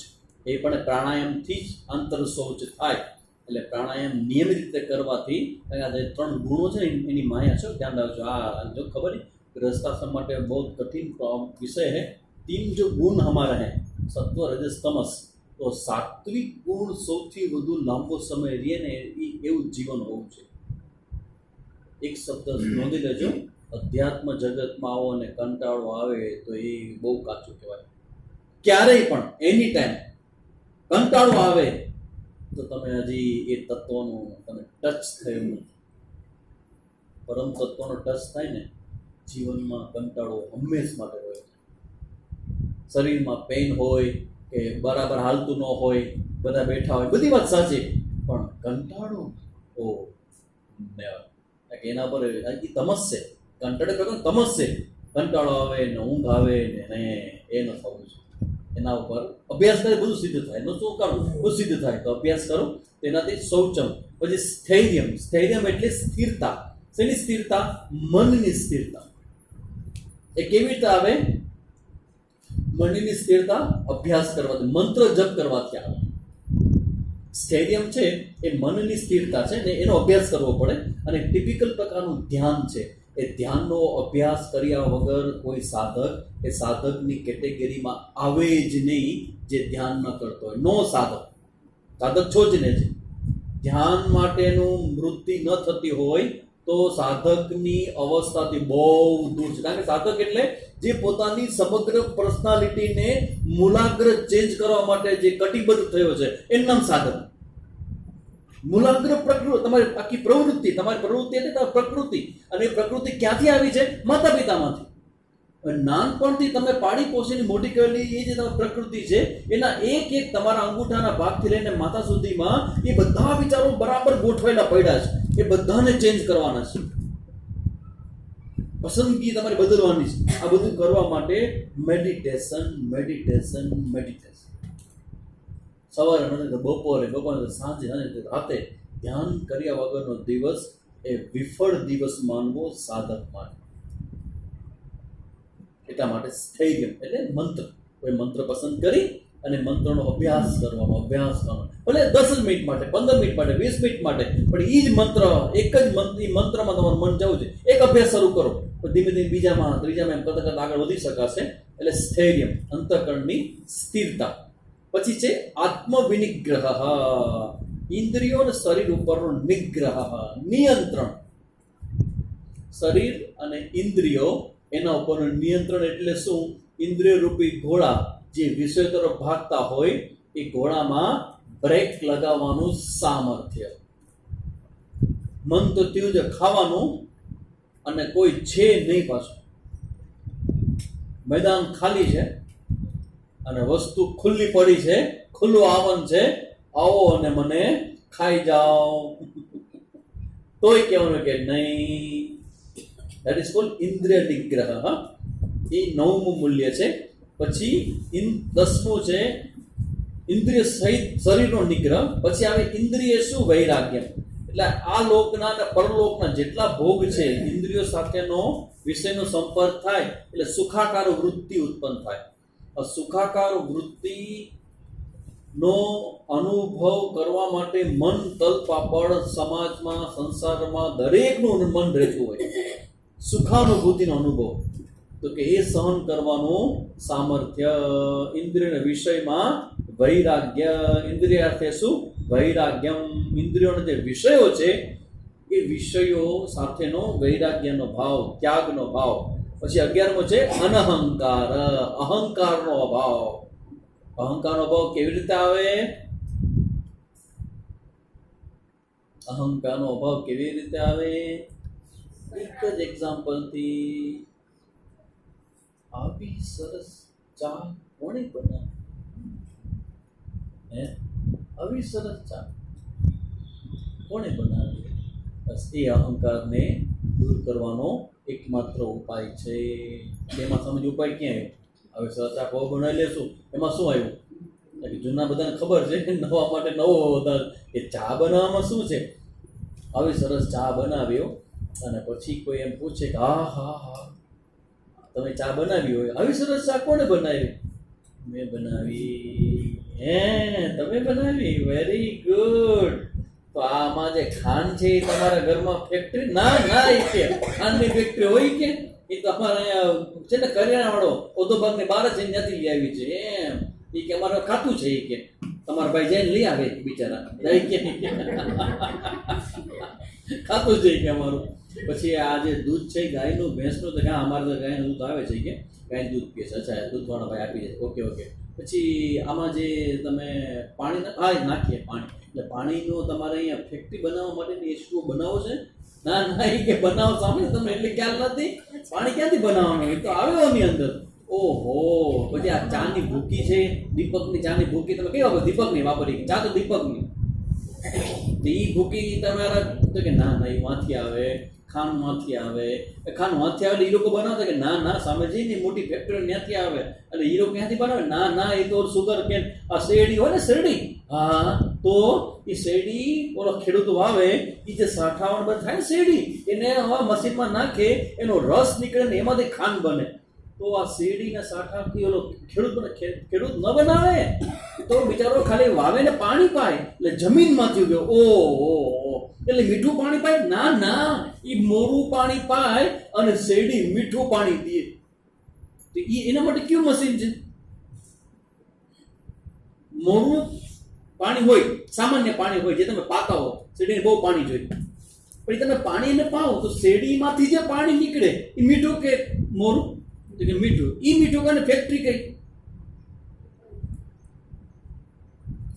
એ પણ પ્રાણાયામથી જ આંતર શૌચ થાય. એટલે પ્રાણાયામ નિયમિત રીતે કરવાથી આ જે 3 ગુણો છે એની માયા છે, ધ્યાન રાખજો. આ જો ખબર नहीं गृहस्थाश्रम માટે બહુ કઠિન વિષય है. 3 जो गुण हमारा है सत्व रजस तमस, તો સાત્વિક ગુણ સૌથી વધુ લાંબો સમય રહે ને એવું જીવન હોવું છે. એક શબ્દ નોંધી લેજો, અધ્યાત્મ જગતમાં આવો અને કંટાળો આવે તો એ બહુ કાચું કહેવાય. ક્યારેય પણ એની ટાઈમ કંટાળો આવે તો તમે હજી એ તત્વનું તમે ટચ થયું નથી. પરમ તત્વનો ટચ થાય ને જીવનમાં કંટાળો હંમેશ માટે હોય. શરીરમાં પેઇન હોય કે બરાબર હાલતું ન હોય, બધા બેઠા હોય, બધી વાત સાચી, પણ કંટાળો ઓ એના પર તમસ છે. કંટાળે પ્રકાર તમસ છે. કંટાળો આવે ને ઊંઘ આવે ને એ ન થવું છે. એના ઉપર અભ્યાસ કરે બધું સિદ્ધ થાય. એનો શું કરવું? બધું સિદ્ધ થાય. તો અભ્યાસ કરો તેનાથી શૌચમ. પછી સ્થૈર્યમ. સ્થૈર્યમ એટલે સ્થિરતા. શેની સ્થિરતા? મનની સ્થિરતા. એ કેવી રીતે આવે? મનની સ્થિરતા અભ્યાસ કરવાથી, મંત્ર જપ કરવાથી આવે. સ્થૈર્યમ છે એ મનની સ્થિરતા છે ને એનો અભ્યાસ કરવો પડે. અને ટિપિકલ પ્રકારનું ધ્યાન છે. એ ધ્યાનનો અભ્યાસ કર્યા વગર કોઈ સાધક એ સાધકની કેટેગરીમાં આવે જ નહીં જે ધ્યાન ન કરતો હોય. નો સાધક. સાધક છો જ ને છે. ધ્યાન માટેનું વૃત્તિ ન થતી હોય તો સાધકની અવસ્થાથી બહુ દૂર છે. કારણ કે સાધક એટલે જે પોતાની સમગ્ર પર્સનાલિટીને મૂલાગ્ર ચેન્જ કરવા માટે જે કટિબદ્ધ થયો છે એનું નામ સાધક. મૂલાગ્ર પ્રકૃતિ, તમારી આખી પ્રવૃત્તિ, તમારી પ્રવૃત્તિ એટલે તમારી પ્રકૃતિ. અને એ પ્રકૃતિ ક્યાંથી આવી છે? માતા પિતામાંથી. નાનપણથી તમે પાડી પોષીને મોટી કરેલી એ જે તમારી પ્રકૃતિ છે એના એક એક તમારા અંગૂઠાના ભાગથી લઈને માથા સુધીમાં એ બધા વિચારો બરાબર ગોઠવાયેલા પડ્યા છે. એ બધાને ચેન્જ કરવાના છે. પસંદગી તમારે બદલવાની છે. આ બધું કરવા માટે મેડિટેશન, મેડિટેશન, મેડિટેશન. સવારે મને તો બપોરે સાંજે અને રાતે ધ્યાન કર્યા વગરનો દિવસ એ વિફળ દિવસ માનવો સાધક માટે. એટલા માટે સ્થૈર્ય એટલે મંત્ર. કોઈ મંત્ર પસંદ કરી અને મંત્રનો અભ્યાસ કરવાનો. ભલે 10 મિનિટ માટે, 15 મિનિટ માટે, 20 મિનિટ માટે, પણ એ જ મંત્ર, એક જ મંત્રમાં તમારું મન જવું છે. એક અભ્યાસ શરૂ કરો તો ધીમે ધીમે બીજામાં, ત્રીજામાં એમ કરતા કરતા આગળ વધી શકાશે. એટલે સ્થૈર્ય, અંતઃકરણની સ્થિરતા. પછી છે આત્મવિનિગ્રહ. ઇન્દ્રિયો અને શરીર ઉપરનો નિગ્રહ, નિયંત્રણ. શરીર અને ઇન્દ્રિયો એના ઉપરનું નિયંત્રણ એટલે શું? ઇન્દ્રિય રૂપી ઘોડા જે વિષય તરફ ભાગતા હોય એ ઘોડામાં બ્રેક લગાવવાનું સામર્થ્ય. મન તો તેવું જ ખાવાનું અને કોઈ છે નહીં. પાછું મેદાન ખાલી છે અને વસ્તુ ખુલ્લી પડી છે, ખુલ્લું આવન છે, આવો અને મને ખાઈ જાઓ. તોય કહેવાનું કે નહીં. ધેટ ઇઝ કોલ્ડ ઇન્દ્રિય નિગ્રહ. એ 9મું મૂલ્ય છે. પછી 10મું છે ઇન્દ્રિય સહિત શરીરનો નિગ્રહ. પછી આવે ઇન્દ્રિય શું? વૈરાગ્ય. એટલે આ લોકના અને પરલોકના જેટલા ભોગ છે, ઇન્દ્રિયો સાથેનો વિષયનો સંપર્ક થાય એટલે સુખાકાર વૃત્તિ ઉત્પન્ન થાય. સુખાકાર વૃત્તિ નો અનુભવ કરવા માટે મન તલપાપડ સમાજમાં, સંસારમાં દરેકનું મન રહેતું હોય. સુખાનુભૂતિનો અનુભવ તો કે એ સહન કરવાનું સામર્થ્ય. ઇન્દ્રિય વિષયમાં વૈરાગ્ય. ઇન્દ્રિય અર્થે શું? વૈરાગ્યમ. ઇન્દ્રિયોના જે વિષયો છે એ વિષયો સાથેનો વૈરાગ્યનો ભાવ, ત્યાગનો ભાવ. પછી 11મો છે અનહંકાર. અહંકારનો અભાવ. અહંકારનો અભાવ કેવી રીતે આવે? અહંકારનો અભાવ કેવી રીતે આવે? એક જ એક્ઝામ્પલથી. આવી સરસ ચા કોણે બનાવી? આવી સરસ ચા કોણે બનાવી? બસ એ અહંકારને દૂર કરવાનો એકમાત્ર ઉપાય છે. એમાં સમજ ઉપાય ક્યાં આવ્યો? હવે સરચા પૌ બનાવી લેશું, એમાં શું આવ્યું? કે જૂના બધાને ખબર છે, નવા માટે નવો વધારે કે ચા બનાવવામાં શું છે. આવી સરસ ચા બનાવ્યો અને પછી કોઈ એમ પૂછે કે હા હા હા તમે ચા બનાવી હોય, આવી સરસ ચા કોને બનાવી? મેં બનાવી. હે તમે બનાવી? Very good. તો આમાં જે ખાંડ છે એ તમારા ઘરમાં ફેક્ટરી? ના ના, એ કે ખાંડની ફેક્ટરી હોય કે એ તો અમારે અહીંયા છે ને કરિયાણા વાળો ઓધો ભાગની બહાર જ ત્યાંથી લઈ આવી છે. એમ એ કે અમારે ખાતું છે. એ કે તમારા ભાઈ જઈને લઈ આવે બિચારા કે ખાતું છે કે અમારું. પછી આ જે દૂધ છે ગાયનું ભેંસનું, તો ક્યાં અમારે તો ગાયનું દૂધ આવે છે કે ગાયનું દૂધ પીએ છે. અચ્છા, દૂધવાળા ભાઈ આપી જાય. Okay okay. પછી આમાં જે તમે પાણી નાખીએ પાણી, એટલે પાણીનો તમારે અહીંયા ફેક્ટરી બનાવવા માટેની વસ્તુઓ બનાવો છે? ના ના, એ કે બનાવો સામે તમને એટલે ખ્યાલ નથી. પાણી ક્યાંથી બનાવવાનું? એ તો આવ્યો ની અંદર. ઓહો. પછી આ ચાની ભૂકી છે, દીપકની ચાની ભૂકી તમે કઈ વાપરો? દીપકની વાપરી. ચા તો દીપકની. તો એ ભૂકી તમારા તો કે ના ના, એ માંથી આવે, ખાંડમાંથી આવે. ખાંડ માંથી આવે એટલે એ લોકો બનાવતા કે ના ના, સામે જઈને મોટી ફેક્ટરી ત્યાંથી આવે. એટલે એ લોકો ક્યાંથી બનાવે? ના ના, એ તો સુગર કેન આ શેરડી હોય ને, શેરડી. હા, તો એ શેરડી ઓલો ખેડૂતો વાવે, એ જે સાઠાવણ બંધ થાય ને શેરડી, એને હવે મશીનમાં નાખે, એનો રસ નીકળે ને એમાંથી ખાંડ બને. તો આ શેરડીના સાઠાથી ઓલો ખેડૂત ન બનાવે તો બિચારો ખાલી વાવે ને પાણી પાય એટલે જમીનમાંથી ગયો. ઓહો, એટલે મીઠું પાણી પાય? ના ના, એ મોરું પાણી પાય અને શેરડી મીઠું પાણી દે. તો એના માટે કયું મશીન છે? મોરું પાણી હોય, સામાન્ય પાણી હોય, જે તમે પાતા હો. શેરડીને બહુ પાણી જોઈએ, પણ તમે પાણી એને પાવો તો શેરડીમાંથી જે પાણી નીકળે એ મીઠું કે મોરું? તો કે મીઠું. એ મીઠું કાને ફેક્ટરી કઈ?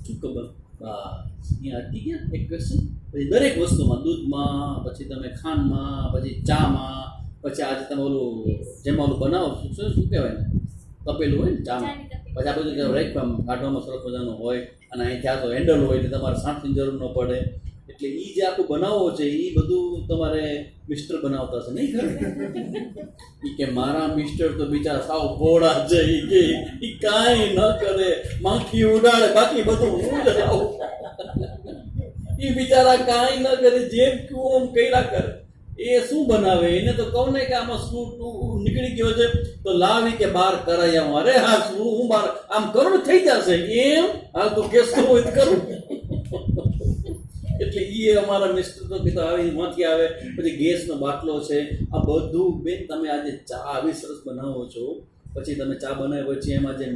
શું ખબર? બસ અહીંયા અટકી ગયા એક ક્વેશ્ચન. પછી દરેક વસ્તુમાં, દૂધમાં, પછી તમે ખાંડમાં, પછી ચામાં, પછી આજે તમે ઓલું જેમાં ઓલું બનાવો શું કહેવાય ને, તપેલું હોય ને ચામાં, પછી આ બધું રાખવામાં કાઢવામાં સરસ મજાનું હોય અને અહીંથી આ તો હેન્ડલ હોય એટલે તમારે સાંઠની જરૂર ન પડે. એટલે એ જે આખું બનાવો છે એ બધું તમારે મિસ્ટર બનાવતા છે નહીં ખરું? એ કે મારા મિસ્ટર તો બિચારા સાવ ભોળા છે. એ કે એ કાંઈ ન કરે, માખી ઉડાડે, બાકી બધું હું જ આવું. એ બિચારા કાંઈ ન કરે, જેમ કયું આમ કર્યા કરે. એ શું બનાવે? એને તો કહું ને કે આમાં શું નીકળી ગયો છે તો લાવી કે બહાર કરાય આવું. અરે હા, હું બહાર આમ કરું ને થઈ જશે. એમ હા, તો કેસ તો હોય કરું. એટલે એ અમારા મિસ્ટર તો કીધું આવી માંથી આવે. પછી ગેસનો બાટલો છે. આ બધું બેન તમે આજે ચા આવી સરસ બનાવો છો, પછી તમે ચા બનાવી પછી એમાં જે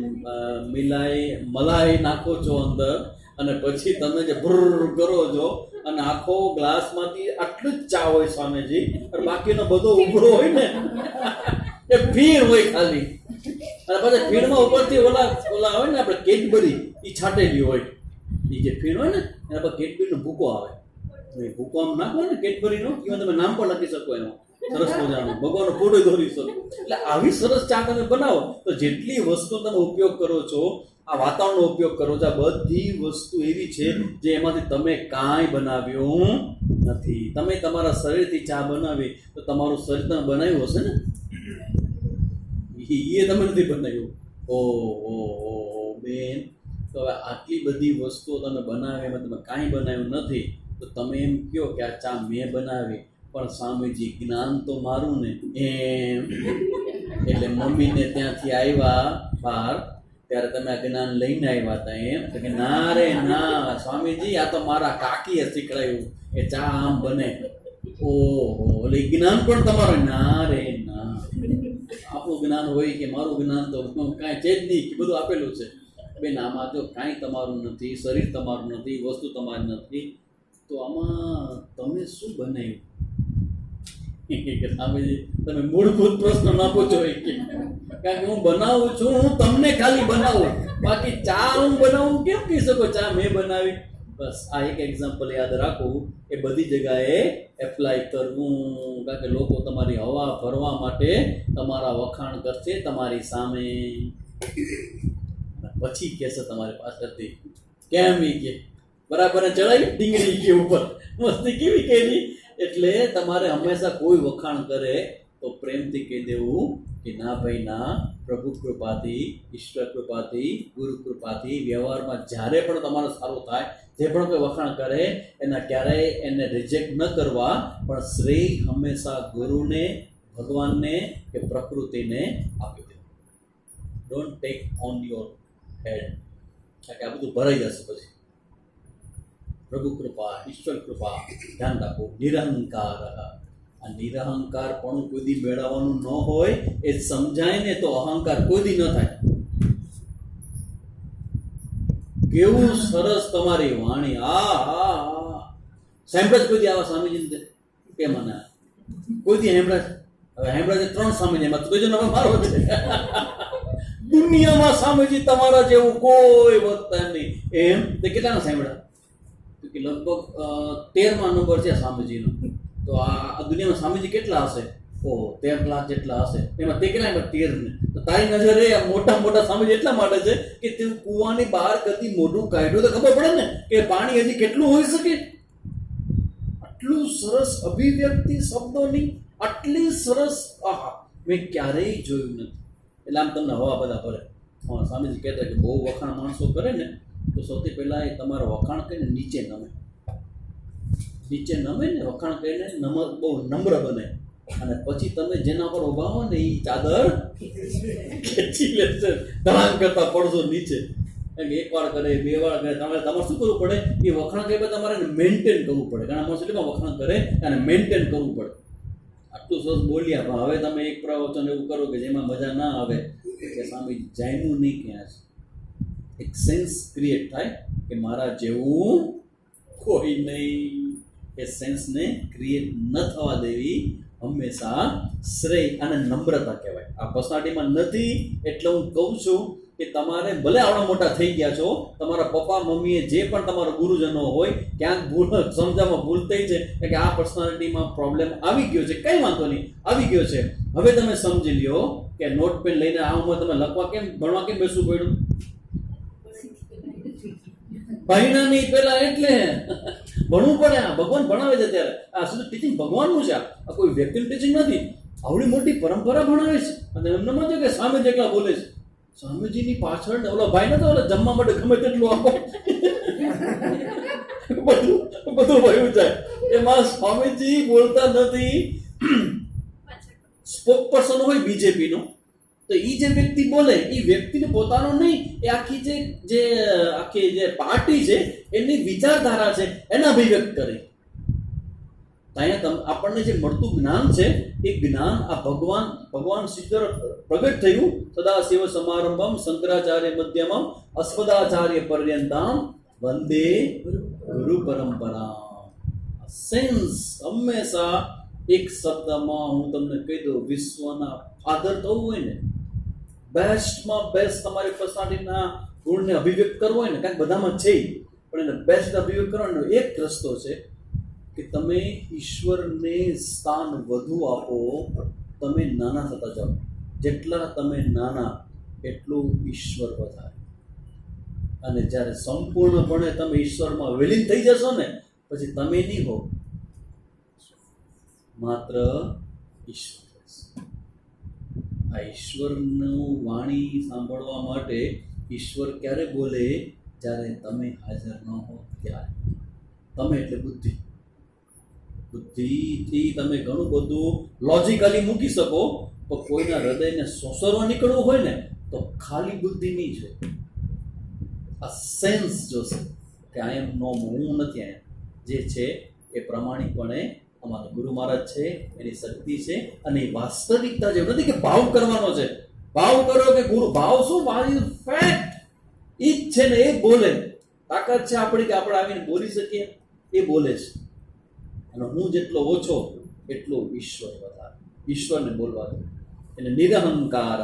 મલાઈ નાખો છો અંદર, અને પછી તમે જે ભુર કરો છો અને આખો ગ્લાસમાંથી આટલું જ ચા હોય સામેજી, અને બાકીનો બધો ઉભરો હોય ને એ ફીણ હોય ખાલી. અને પછી ફીણમાં ઉપરથી ઓલા હોય ને આપણે કેડબરી એ છાંટેલી હોય. એ જે ફીણ હોય ને એના પર કેડબરીનો ભૂકો આવે. ભૂકો આમ નાખો ને કેડબરીનો, એમાં તમે નામ પણ લખી શકો એનો સરસ મજાનો, ભગવાનનો ફોટો દોરી શકો. એટલે આવી સરસ ચા તમે બનાવો તો જેટલી વસ્તુ તમે ઉપયોગ કરો છો, આ વાતાવરણનો ઉપયોગ કરો છો, આ બધી વસ્તુ એવી છે જે એમાંથી તમે કાંઈ બનાવ્યું નથી. તમે તમારા શરીરથી ચા બનાવી તો તમારું શરીર તમે બનાવ્યું હશે ને, એ તમે નથી બનાવ્યું. ઓહો બેન, તો હવે આટલી બધી વસ્તુઓ તમે બનાવી એમાં તમે કાંઈ બનાવ્યું નથી તો તમે એમ કહો કે આ ચા મેં બનાવી, પણ સ્વામીજી જ્ઞાન તો મારું ને. એમ એટલે મમ્મીને ત્યાંથી આવ્યા બહાર ત્યારે તમે આ જ્ઞાન લઈને આવ્યા હતા એમ? તો કે ના રે ના સ્વામીજી, આ તો મારા કાકીએ શીખડાયું કે ચા આમ બને. ઓહો, એટલે જ્ઞાન પણ તમારું? ના રે ના, આપણું જ્ઞાન હોય કે મારું જ્ઞાન તો કાંઈ છે જ નહીં, કે બધું આપેલું છે. બેન આમાં જો કાંઈ તમારું નથી, શરીર તમારું નથી, વસ્તુ તમારી નથી, તો આમાં તમે શું બનાવ્યું? કે સ્વામીજી તમે મૂળભૂત પ્રશ્ન ના પૂછો. કારણ કે હું બનાવું છું, હું તમને ખાલી બનાવું, બાકી ચા હું બનાવું કેમ કહી શકો ચા મેં બનાવી? બસ આ એક એક્ઝામ્પલ યાદ રાખવું, એ બધી જગ્યાએ એપ્લાય કરવું. કારણ કે લોકો તમારી હવા ભરવા માટે તમારા વખાણ કરશે તમારી સામે, પછી કહેશે તમારી પાછળથી કેમ એ કે બરાબર ચડાવી ડીંગડી કે ઉપર મસ્તી કેવી કરી. એટલે તમારે હંમેશા કોઈ વખાણ કરે તો પ્રેમથી કહી દેવું કે ના ભાઈ ના, પ્રભુ કૃપાથી, ઈશ્વર કૃપાથી, ગુરુ કૃપાથી વ્યવહારમાં જ્યારે પણ તમારો સારું થાય, જે પણ કોઈ વખાણ કરે એના ક્યારેય એને રિજેક્ટ ન કરવા, પણ શ્રેય હંમેશા ગુરુને, ભગવાનને કે પ્રકૃતિને આપી દેવું. Don't take on your head, કારણ કે આ બધું ભરાઈ જશે પછી. પ્રભુ કૃપા, ઈશ્વર કૃપા, ધ્યાન રાખો. નિરહંકાર, આ નિરહંકાર પણ કોઈ દી મેળવવાનું ન હોય, એ સમજાય ને તો અહંકાર કોઈ દી ન થાય. કેવું સરસ તમારી વાણી! આ હા હા, સાંભળે કોઈ દી આવા સ્વામીજી કે મને કોઈ દી હેમળે? હવે હેમળે 3 સ્વામીજી, એમાં કોઈ જણ હવે મારો છે. દુનિયામાં સ્વામીજી તમારા જેવું કોઈ વધતા નહીં. એમ તે કેટલાના સાંભળ્યા? કે લગભગ 13મા નંબર છે સ્વામીજીનો. તો આ દુનિયામાં સ્વામીજી કેટલા હશે? ઓહો, 13 લાખ જેટલા હશે. એમાં તે કેટલા? 13 ને. તો તારી નજરે મોટા મોટા સ્વામીજી એટલા માટે છે કે તે કુવાની બહાર કદી મોઢું કાઢ્યું તો ખબર પડે ને કે પાણી હજી કેટલું હોઈ શકે. આટલું સરસ અભિવ્યક્તિ શબ્દોની, આટલી સરસ, આહા, મેં ક્યારેય જોયું નથી. એટલે આમ તમને હવા બધા ભરે. હા, સ્વામીજી કહેતા કે બહુ વખાણ માણસો કરે ને તો સૌથી પહેલા એ તમારા વખાણ કરીને નીચે નમે. નીચે નમે ને વખાણ કરીને બહુ નમ્ર બને, અને પછી તમે જેના પર ઉભા હો ને એ ચાદર ખેંચી લેશે, ધડામ કરતા પડશો નીચે. કારણ કે 1 વાર કરે, 2 વાર કરે, તમારે શું કરવું પડે? એ વખાણ કરે તમારે મેન્ટેન કરવું પડે. ઘણા માણસો એટલા વખાણ કરે અને મેન્ટેન કરવું પડે. આટલું સરસ બોલ્યા, પણ હવે તમે એક પ્રવચન એવું કરો કે જેમાં મજા ના આવે કે સ્વામી જાણ્યું નહીં ક્યાં છે. એક સેન્સ ક્રિએટ થાય કે મારા જેવું કોઈ નહીં. એ સેન્સને ક્રિએટ ન થવા દેવી હંમેશા શ્રેય અને નમ્રતા કહેવાય. આ પર્સનાલિટીમાં નથી. એટલે હું કહું છું કે તમારે ભલે આવડા મોટા થઈ ગયા છો, તમારા પપ્પા મમ્મીએ જે પણ તમારા ગુરુજનો હોય, ક્યાંક ભૂલ સમજાવવામાં ભૂલ થઈ છે કે આ પર્સનાલિટીમાં પ્રોબ્લેમ આવી ગયો છે, કંઈ વાંધો નહીં, આવી ગયો છે. હવે તમે સમજી લ્યો કે નોટ પેન લઈને આ ઉંમર તમે લખવા કેમ, ભણવા કેમ બેસવું પડ્યું? ભણ્યા નહીં પેલા એટલે ભણવું પડે. આ ભગવાન ભણાવે છે ત્યારે. આ શું ટીચિંગ ભગવાનનું છે, આ કોઈ વ્યક્તિનું ટીચિંગ નથી. આવડી મોટી પરંપરા ભણાવે છે અને એમને મજા કે સ્વામી જેટલા બોલે છે. સ્વામીજીની પાછળ ને ઓલો ભાઈ નતો, ઓલા જમવા માટે ગમે તેટલું આપો, બધું ભર્યું જાય. એમાં સ્વામીજી બોલતા નથી. સ્પોક પર્સન હોય બીજેપીનો, તો એ જે વ્યક્તિ બોલે એ વ્યક્તિને પોતાનો નહીં, એ આખી જે પાર્ટી છે એની વિચારધારા છે એને અભિવ્યક્ત કરે. અહીંયા આપણને જે મળતું જ્ઞાન છે એ જ્ઞાન આ ભગવાન શ્રીધર પ્રગટ થયું. સદાશિવ સમારંભમ શંકરાચાર્ય મધ્યમમ અસ્મદાચાર્ય પર્યંતમ વંદે ગુરુ પરંપરા. સેન્સ હંમેશા એક શબ્દમાં હું તમને કહી દઉં, વિશ્વના ફાધર થવું હોય ને, બેસ્ટમાં બેસ્ટ તમારી પર્સનાલિટીના ગુણને અભિવ્યક્ત કરવો હોય ને, કારણ કે બધામાં છે, પણ એને બેસ્ટ અભિવ્યક્ત કરવાનો એક રસ્તો છે કે તમે ઈશ્વરને સ્થાન વધુ આપો. તમે નાના થતા જાઓ. જેટલા તમે નાના એટલું ઈશ્વર વધારે. અને જ્યારે સંપૂર્ણપણે તમે ઈશ્વરમાં વિલીન થઈ જશો ને, પછી તમે નહીં હો, માત્ર ઈશ્વર. આ ઈશ્વરનું વાણી સાંભળવા માટે ઈશ્વર ક્યારે બોલે? જ્યારે તમે હાજર ન હો ત્યારે. તમે એટલે બુદ્ધિ. બુદ્ધિથી તમે ઘણું બધું લોજિકલી મૂકી શકો, તો કોઈના હૃદયને સોસરવા નીકળવું હોય ને તો ખાલી બુદ્ધિ નહીં જોઈએ, આ સેન્સ જોશે કે આઈ એમ નો, હું નથી. અહીંયા જે છે એ પ્રમાણિકપણે અમારા ગુરુ મહારાજ છે, એની શક્તિ છે અને એ વાસ્તવિકતા જેવું નથી કે ભાવ કરવાનો છે. ભાવ કરો કે ગુરુ, ભાવ શું? ફેક્ટ એ જ છે ને, એ બોલે. તાકાત છે આપણી કે આપણે આવીને બોલી શકીએ, એ બોલે છે. અને હું જેટલો ઓછો એટલો ઈશ્વર વધારે. ઈશ્વરને બોલવા દે. એને નિરહંકાર.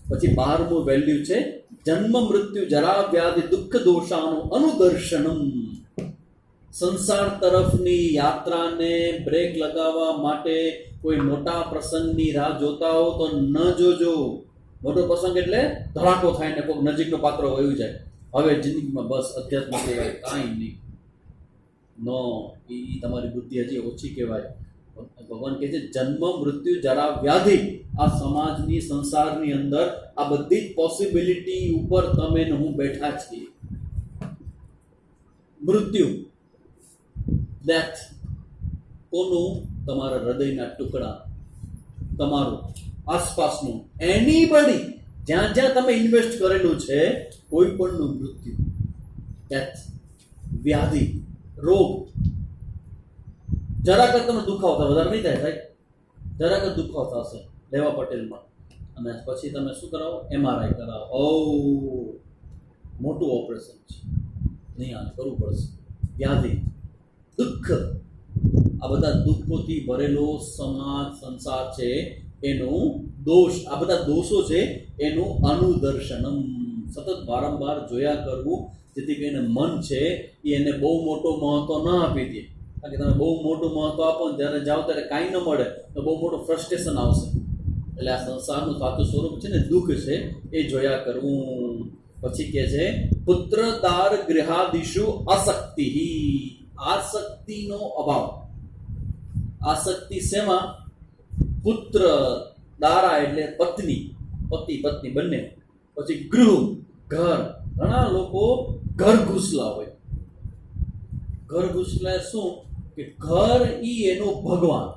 પછી 12મું વેલ્યુ છે જન્મ મૃત્યુ જરા વ્યાધિ દુઃખ દોષાનું અનુદર્શનમ. સંસાર તરફની યાત્રાને બ્રેક લગાવવા માટે કોઈ મોટા પ્રસંગની રાહ જોતા હો તો ન જોજો. મોટો પ્રસંગ એટલે ધડાકો થાય ને કોઈક નજીકનો પાત્ર વયું જાય. હવે જિંદગીમાં બસ અધ્યાત્મ કહેવાય કાંઈ નહીં. નો, એ તમારી બુદ્ધિ હજી ઓછી કહેવાય. ભગવાન કહે છે જન્મ મૃત્યુ જરા વ્યાધિ, આ સમાજની સંસારની અંદર આ બધી જ પોસિબિલિટી ઉપર તમે ને હું બેઠા છીએ. મૃત્યુ, ડેથ, કોનું? તમારા હૃદયના ટુકડા, તમારું આસપાસનું એનીબડી, જ્યાં જ્યાં તમે ઇન્વેસ્ટ કરેલું છે કોઈ પણનું મૃત્યુ, ડેથ, વ્યાધિ, રોગ. જરાક જ તમે દુખાવો થાય, વધારે નહીં થાય સાહેબ, જરાક જ દુખાવો થશે લેવા પટેલમાં, અને પછી તમે શું કરાવો? MRI કરાવો. ઓ મોટું ઓપરેશન છે, નહીં આ કરવું પડશે. વ્યાધિ, દુઃખ, આ બધા દુઃખોથી ભરેલો સમાજ સંસાર છે એનું દોષ, આ બધા દોષો છે એનું અનુદર્શનમ, સતત વારંવાર જોયા કરવું, જેથી કરીને મન છે એ એને બહુ મોટો મહત્વ ન આપી દે. કારણ કે તમે બહુ મોટું મહત્વ આપો ને ત્યારે જાઓ ત્યારે કાંઈ ન મળે તો બહુ મોટું ફ્રસ્ટ્રેશન આવશે. એટલે આ સંસારનું સાચું સ્વરૂપ છે ને દુઃખ છે એ જોયા કરવું. પછી કહે છે પુત્રદાર ગૃહાદિષુ અશક્તિ, આસક્તિનો અભાવ. આસક્તિ શેમાં? પુત્ર, દારા એટલે પત્ની, પતિ પત્ની બંને. પછી ગૃહ, ઘર. ઘણા લોકો ઘર ઘૂસલા હોય. ઘર ઘૂસલા શું? કે ઘર ઈ એનો ભગવાન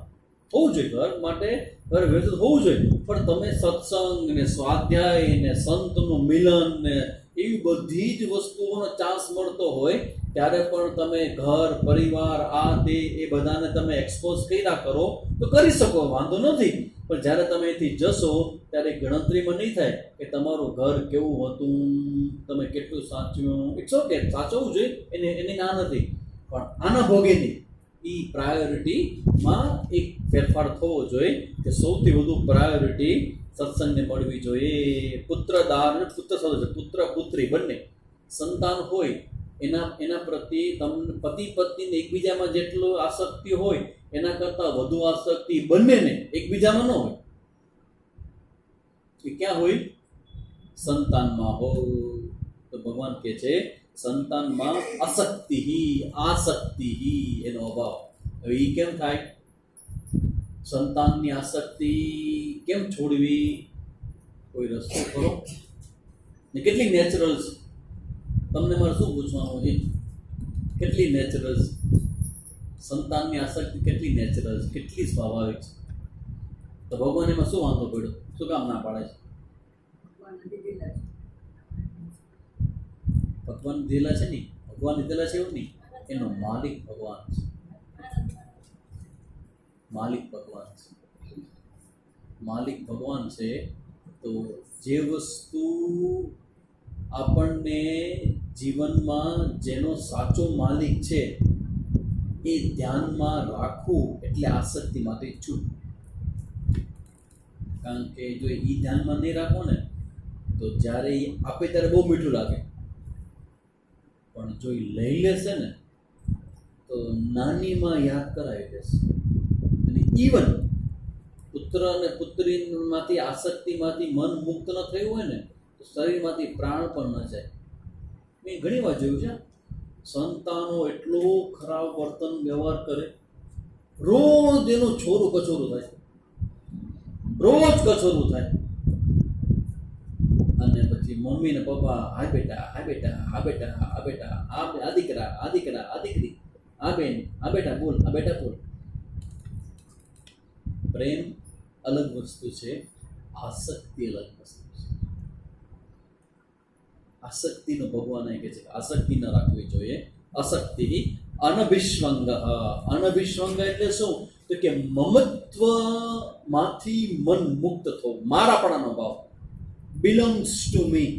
હોવું જોઈએ. ઘર માટે ઘર વ્યવસ્થિત હોવું જોઈએ, પણ તમે સત્સંગ ને સ્વાધ્યાય ને સંતનું મિલન ને એવી બધી જ વસ્તુઓનો ચાન્સ મળતો હોય ત્યારે પણ તમે ઘર પરિવાર આ તે એ બધાને તમે એક્સપોઝ કર્યા કરો તો કરી શકો, વાંધો નથી. પણ જ્યારે તમે અહીંથી જશો ત્યારે ગણતરીમાં નહીં થાય કે તમારું ઘર કેવું હતું, તમે કેટલું સાચવ્યું. ઇટ્સ ઓકે, સાચવવું જોઈએ, એની ના નથી, પણ આના ભોગેની એ પ્રાયોરિટીમાં એક ફેરફાર થવો જોઈએ કે સૌથી વધુ પ્રાયોરિટી સત્સંગને મળવી જોઈએ. પુત્રદાર, પુત્ર શબ્દ છે, પુત્ર પુત્રી બંને સંતાન હોય એના પ્રત્યે તમને પતિ પત્નીને એકબીજામાં જેટલો આસક્તિ હોય એના કરતાં વધુ આસક્તિ બંનેને એકબીજામાં ન હોય. એ ક્યાં હોય? સંતાનમાં હોય. તો ભગવાન કહે છે સંતાનમાં આસક્તિ એનો અભાવ. હવે એ કેમ થાય? સંતાનની આસક્તિ કેમ છોડવી? કોઈ રસ્તો ખરો? ને કેટલી નેચરલ છે? તમને મારે શું પૂછવાનું છે? કેટલી નેચરલ છે? સંતાનની આસક્તિ કેટલી નેચરલ છે, કેટલી સ્વાભાવિક છે? તો ભગવાન એમાં શું વાંધો પડ્યો? શું કામ ના પાડે છે? ભગવાન દીધેલા છે નહીં, ભગવાન દીધેલા છે એવું નહીં, એનો માલિક ભગવાન છે. માલિક ભગવાન છે. માલિક ભગવાન છે તો જે વસ્તુ આપણને જીવનમાં જેનો સાચો માલિક છે એ ધ્યાનમાં રાખવું એટલે આસક્તિમાંથી છૂટ. કારણ કે જો એ ધ્યાનમાં નહીં રાખો ને તો જ્યારે એ આપે ત્યારે બહુ મીઠું લાગે, પણ જો એ લઈ લેશે ને તો નાનીમાં યાદ કરાવી દેશે. અને ઇવન પુત્ર અને પુત્રીમાંથી આસક્તિમાંથી મન મુક્ત ન થયું હોય ને તો શરીરમાંથી પ્રાણ પણ ન જાય. મેં ઘણી વાર જોયું છે સંતાનો એટલો ખરાબ વર્તન વ્યવહાર કરે, રોજ એનું છોરું કચોરું થાય, રોજ કચોરું થાય, અને પછી મમ્મી ને પપ્પા આ બેટા આ બેટા આ બેટા આ બેટા આ દીકરા આ દીકરા આ દીકરી આ બેન આ બેટા બોલ આ બેટા બોલ. પ્રેમ અલગ વસ્તુ છે, આસક્તિ અલગ વસ્તુ છે. આસક્તિનો ભગવાન એ કહે છે કે આસક્તિ ન રાખવી જોઈએ. અશક્તિ અનભિષ્વંગ. અનભિષ્વંગ એટલે શું? તો કે મમત્વમાંથી મન મુક્ત થવું, મારાપણાનો ભાવ, બિલોંગ્સ ટુ મી.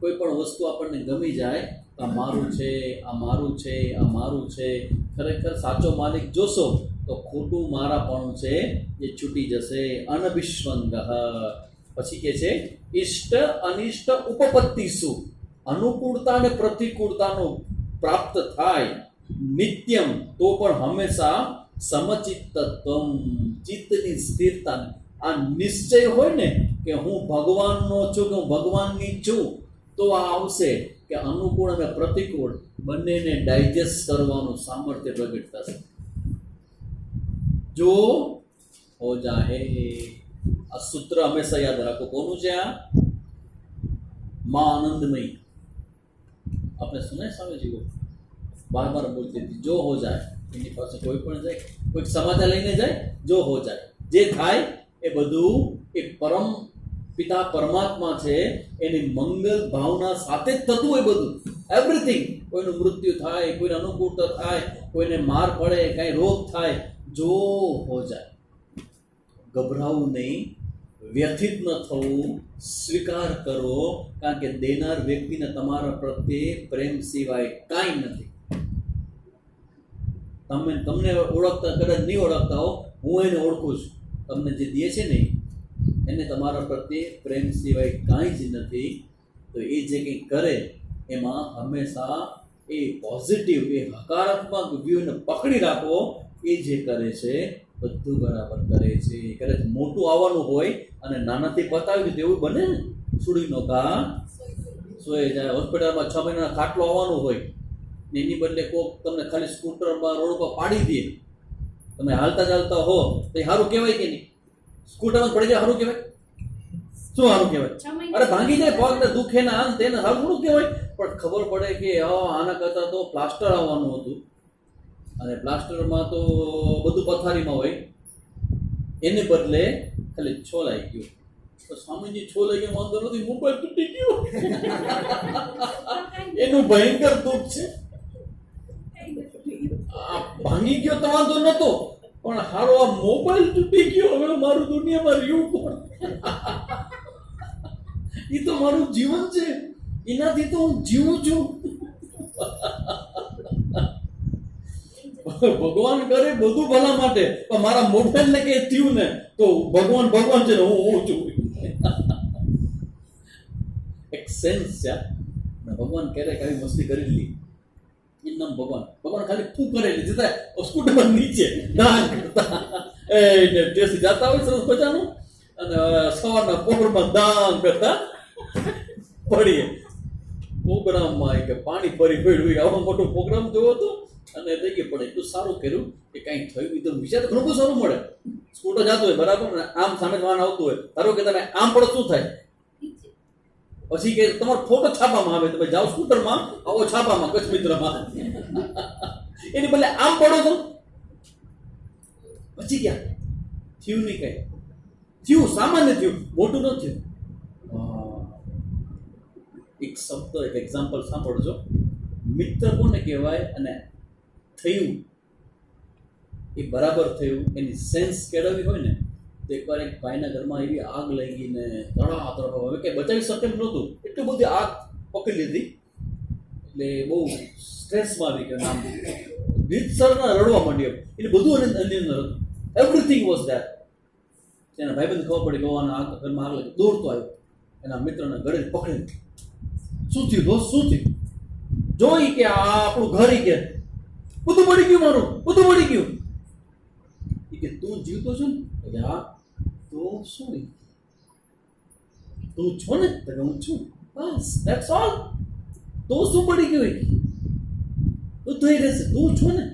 કોઈ પણ વસ્તુ આપણને ગમી જાય, આ મારું છે આ મારું છે આ મારું છે. ખરેખર સાચો માલિક જોશો તો ખોટું મારાપણું છે એ છૂટી જશે. અનભિષ્વંગ. પછી કે છે ઇષ્ટ અનિષ્ટ ઉપપત્તિસુ. અનુકૂળતા અને પ્રતિકૂળતાનો પ્રાપ્ત થાય નિત્યમ, તો પણ હંમેશા સમચિત્તત્વમ, ચિત્તની સ્થિરતા. આ નિશ્ચય હોય ને કે હું ભગવાનનો છું કે હું ભગવાનની છું, તો આ આવશે કે અનુકૂળ અને પ્રતિકૂળ બંનેને ડાયજેસ્ટ કરવાનું સામર્થ્ય પ્રગટ થશે. જો હો જાહે, આ સૂત્ર હંમેશા યાદ રાખો. કોનું છે આ? માં આનંદમય. આપણે સુને સ્વામીજી બાર બાર બોલતી હતી, જો હો જાય. એની પાસે કોઈ પણ જાય, કોઈક સમાચાર લઈને જાય, જો હો જાય. જે થાય એ બધું એ પરમ પિતા પરમાત્મા છે એની મંગલ ભાવના સાથે જ થતું હોય બધું. એવરીથિંગ. કોઈનું મૃત્યુ થાય, કોઈને અનુકૂળતા થાય, કોઈને માર પડે, કાંઈ રોગ થાય, જો હો જાય. ગભરાવું નહીં, વ્યથિત ન થવું, સ્વીકાર કરો, કારણ કે દેનાર વ્યક્તિને તમારા પ્રત્યે પ્રેમ સિવાય કાંઈ નથી. તમને ઓળખતા કદાચ નહીં ઓળખતા હો, હું એને ઓળખું છું. તમને જે દે છે ને એને તમારા પ્રત્યે પ્રેમ સિવાય કાંઈ જ નથી. તો એ જે કંઈ કરે એમાં હંમેશા એ પોઝિટિવ, એ હકારાત્મક વ્યૂને પકડી રાખો. એ જે કરે છે બધું બરાબર કરે છે. કદાચ મોટું આવવાનું હોય અને નાનાથી પતાવી દીધું એવું બને ને. સુડીનો ઘા સોય જાય. હોસ્પિટલમાં 6 મહિનાનો ખાટલો આવવાનો હોય ને એની બદલે કોક તમને ખાલી સ્કૂટરમાં રોડ ઉપર પાડી દે, તમે હાલતા ચાલતા હો તો એ સારું કહેવાય કે નહીં? સ્કૂટરમાં પડી જાય સારું કહેવાય? શું સારું કહેવાય? અરે ભાંગી જાય પગ ને દુખે ને આમ તેને સારું થોડું કહેવાય. પણ ખબર પડે કે આના કરતાં તો પ્લાસ્ટર આવવાનું હતું અને પ્લાસ્ટરમાં તો બધું પથારીમાં હોય, એને બદલે ખાલી છોલાઈ ગયું. તો સ્વામીજી છોલાઈ ગયો વાંધો નથી, મોબાઈલ તૂટી ગયો. એનું ભયંકર દુઃખ છે. ભાંગી ગયો તો વાંધો નતો, પણ હારો આ મોબાઈલ તૂટી ગયો, હવે મારું દુનિયામાં રહ્યું કોણ? એ તો મારું જીવન છે, એનાથી તો હું જીવું છું. ભગવાન કરે બધું ભલા માટે, પણ મારા મોબાઈલ ને કઈ થયું ને તો ભગવાન ભગવાન છે ને હું છું. એક સેન્સ છે. ભગવાન ક્યારેક આવી મસ્તી કરેલી, એ નામ ભગવાન. ભગવાન ખાલી પૂ કરેલી જતા સ્કૂટરમાં નીચે દાન કરતા જતા હોય સરસ મજાનું, અને સવારના પોરમાં દાન કરતા પડીએ પ્રોગ્રામમાં કે પાણી ભરી પડ્યું. આવો મોટો પ્રોગ્રામ જોયો હતો અને થઈ ગયું. પણ એટલું સારું કર્યું કે કંઈક થયું બીજું વિચાર ઘણું બધું સારું મળે. સ્કૂટર જતું હોય બરાબર ને, આમ સામે વાહન આવતું હોય, ધારો કે તમે આમ પડો શું થાય? પછી કે તમારો ફોટો છાપામાં આવે, તમે જાઓ સ્કૂટરમાં, આવો છાપામાં કચ્છ મિત્રમાં. એની બદલે આમ પડો છો, પછી ક્યાં થયું નહીં કઈ. થયું સામાન્ય થયું, મોટું ન થયું. એક શબ્દ, એક એક્ઝામ્પલ સાંભળજો. મિત્ર કોને કહેવાય અને થયું એ બરાબર થયું એની સેન્સ કેળવવી હોય ને, તો એકવાર એક ભાઈના ઘરમાં એવી આગ લઈ ગઈ ને ધડાધડ, હવે કંઈ બચાવી શકે એમ નહોતું, એટલી બધી આગ પકડી લીધી. એટલે બહુ સ્ટ્રેસમાં આવી ગયો, નામ રીતસરના રડવા માંડ્યો. એટલે બધું અંદર હતું, એવરીથિંગ વોઝ ધેર. એના ભાઈબંધ ખબર પડી ગવાના આ ઘરમાં આગ લાગી, દોડતો આવ્યો એના મિત્રના ગળે પકડીને. શું થયું દોસ્ત, શું થયું? જોઈ કે આ આપણું ઘર, કે બધું પડી ગયું, મારું બધું પડી ગયું. કે તું જીવતો છો ને? હા. તો શું તું છો ને? હું છું, બસ ધેટ્સ ઓલ. તો શું પડી ગયું? તો થઈ રહેશે, તું છો ને?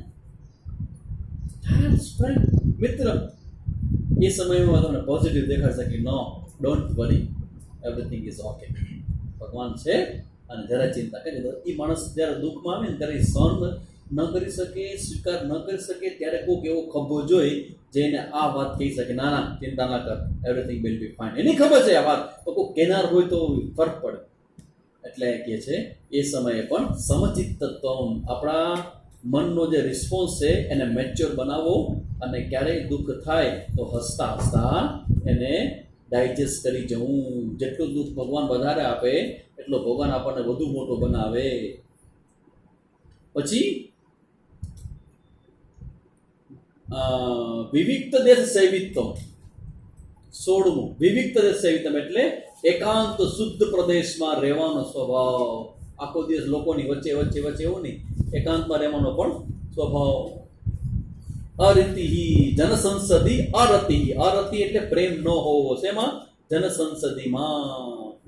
મિત્ર એ સમયમાં તમને પોઝિટિવ દેખાડશે કે no, don't worry, everything is okay. ભગવાન છે અને જરા ચિંતા કરી દો. એ માણસ જ્યારે દુઃખમાં આવે ને ત્યારે સહન ન કરી શકે, સ્વીકાર ન કરી શકે, ત્યારે કોઈક એવો ખભો જોઈ જેને આ વાત કહી શકે, ના ના ચિંતા ના કર, એવરીથિંગ વિલ બી ફાઇન. એની ખબર છે આ વાત, તો કોઈ કહેનાર હોય તો ફરક પડે. એટલે કહે છે એ સમયે પણ સમચિત્તત્વમ, આપણા મનનો જે રિસ્પોન્સ છે એને મેચ્યોર બનાવવો, અને ક્યારેય દુઃખ થાય તો હસતા હસતા એને ડાયજેસ્ટ કરી જવું. જેટલું દુઃખ ભગવાન વધારે આપે એટલો ભગવાન આપણને વધુ મોટો બનાવે. પછી વિવિક્ત દેશ સૈવિત્વમ, 16મું વિવિક્ત દેશ સૈવિત્વમ એટલે એકાંત શુદ્ધ પ્રદેશમાં રહેવાનો સ્વભાવ. આખો દિવસ લોકોની વચ્ચે વચ્ચે વચ્ચે એવું નહીં, એકાંતમાં રહેવાનો પણ સ્વભાવ. અરતિ જનસંસદી, અરતિ એટલે પ્રેમ ન હોવો. શેમાં? જનસંસદીમાં.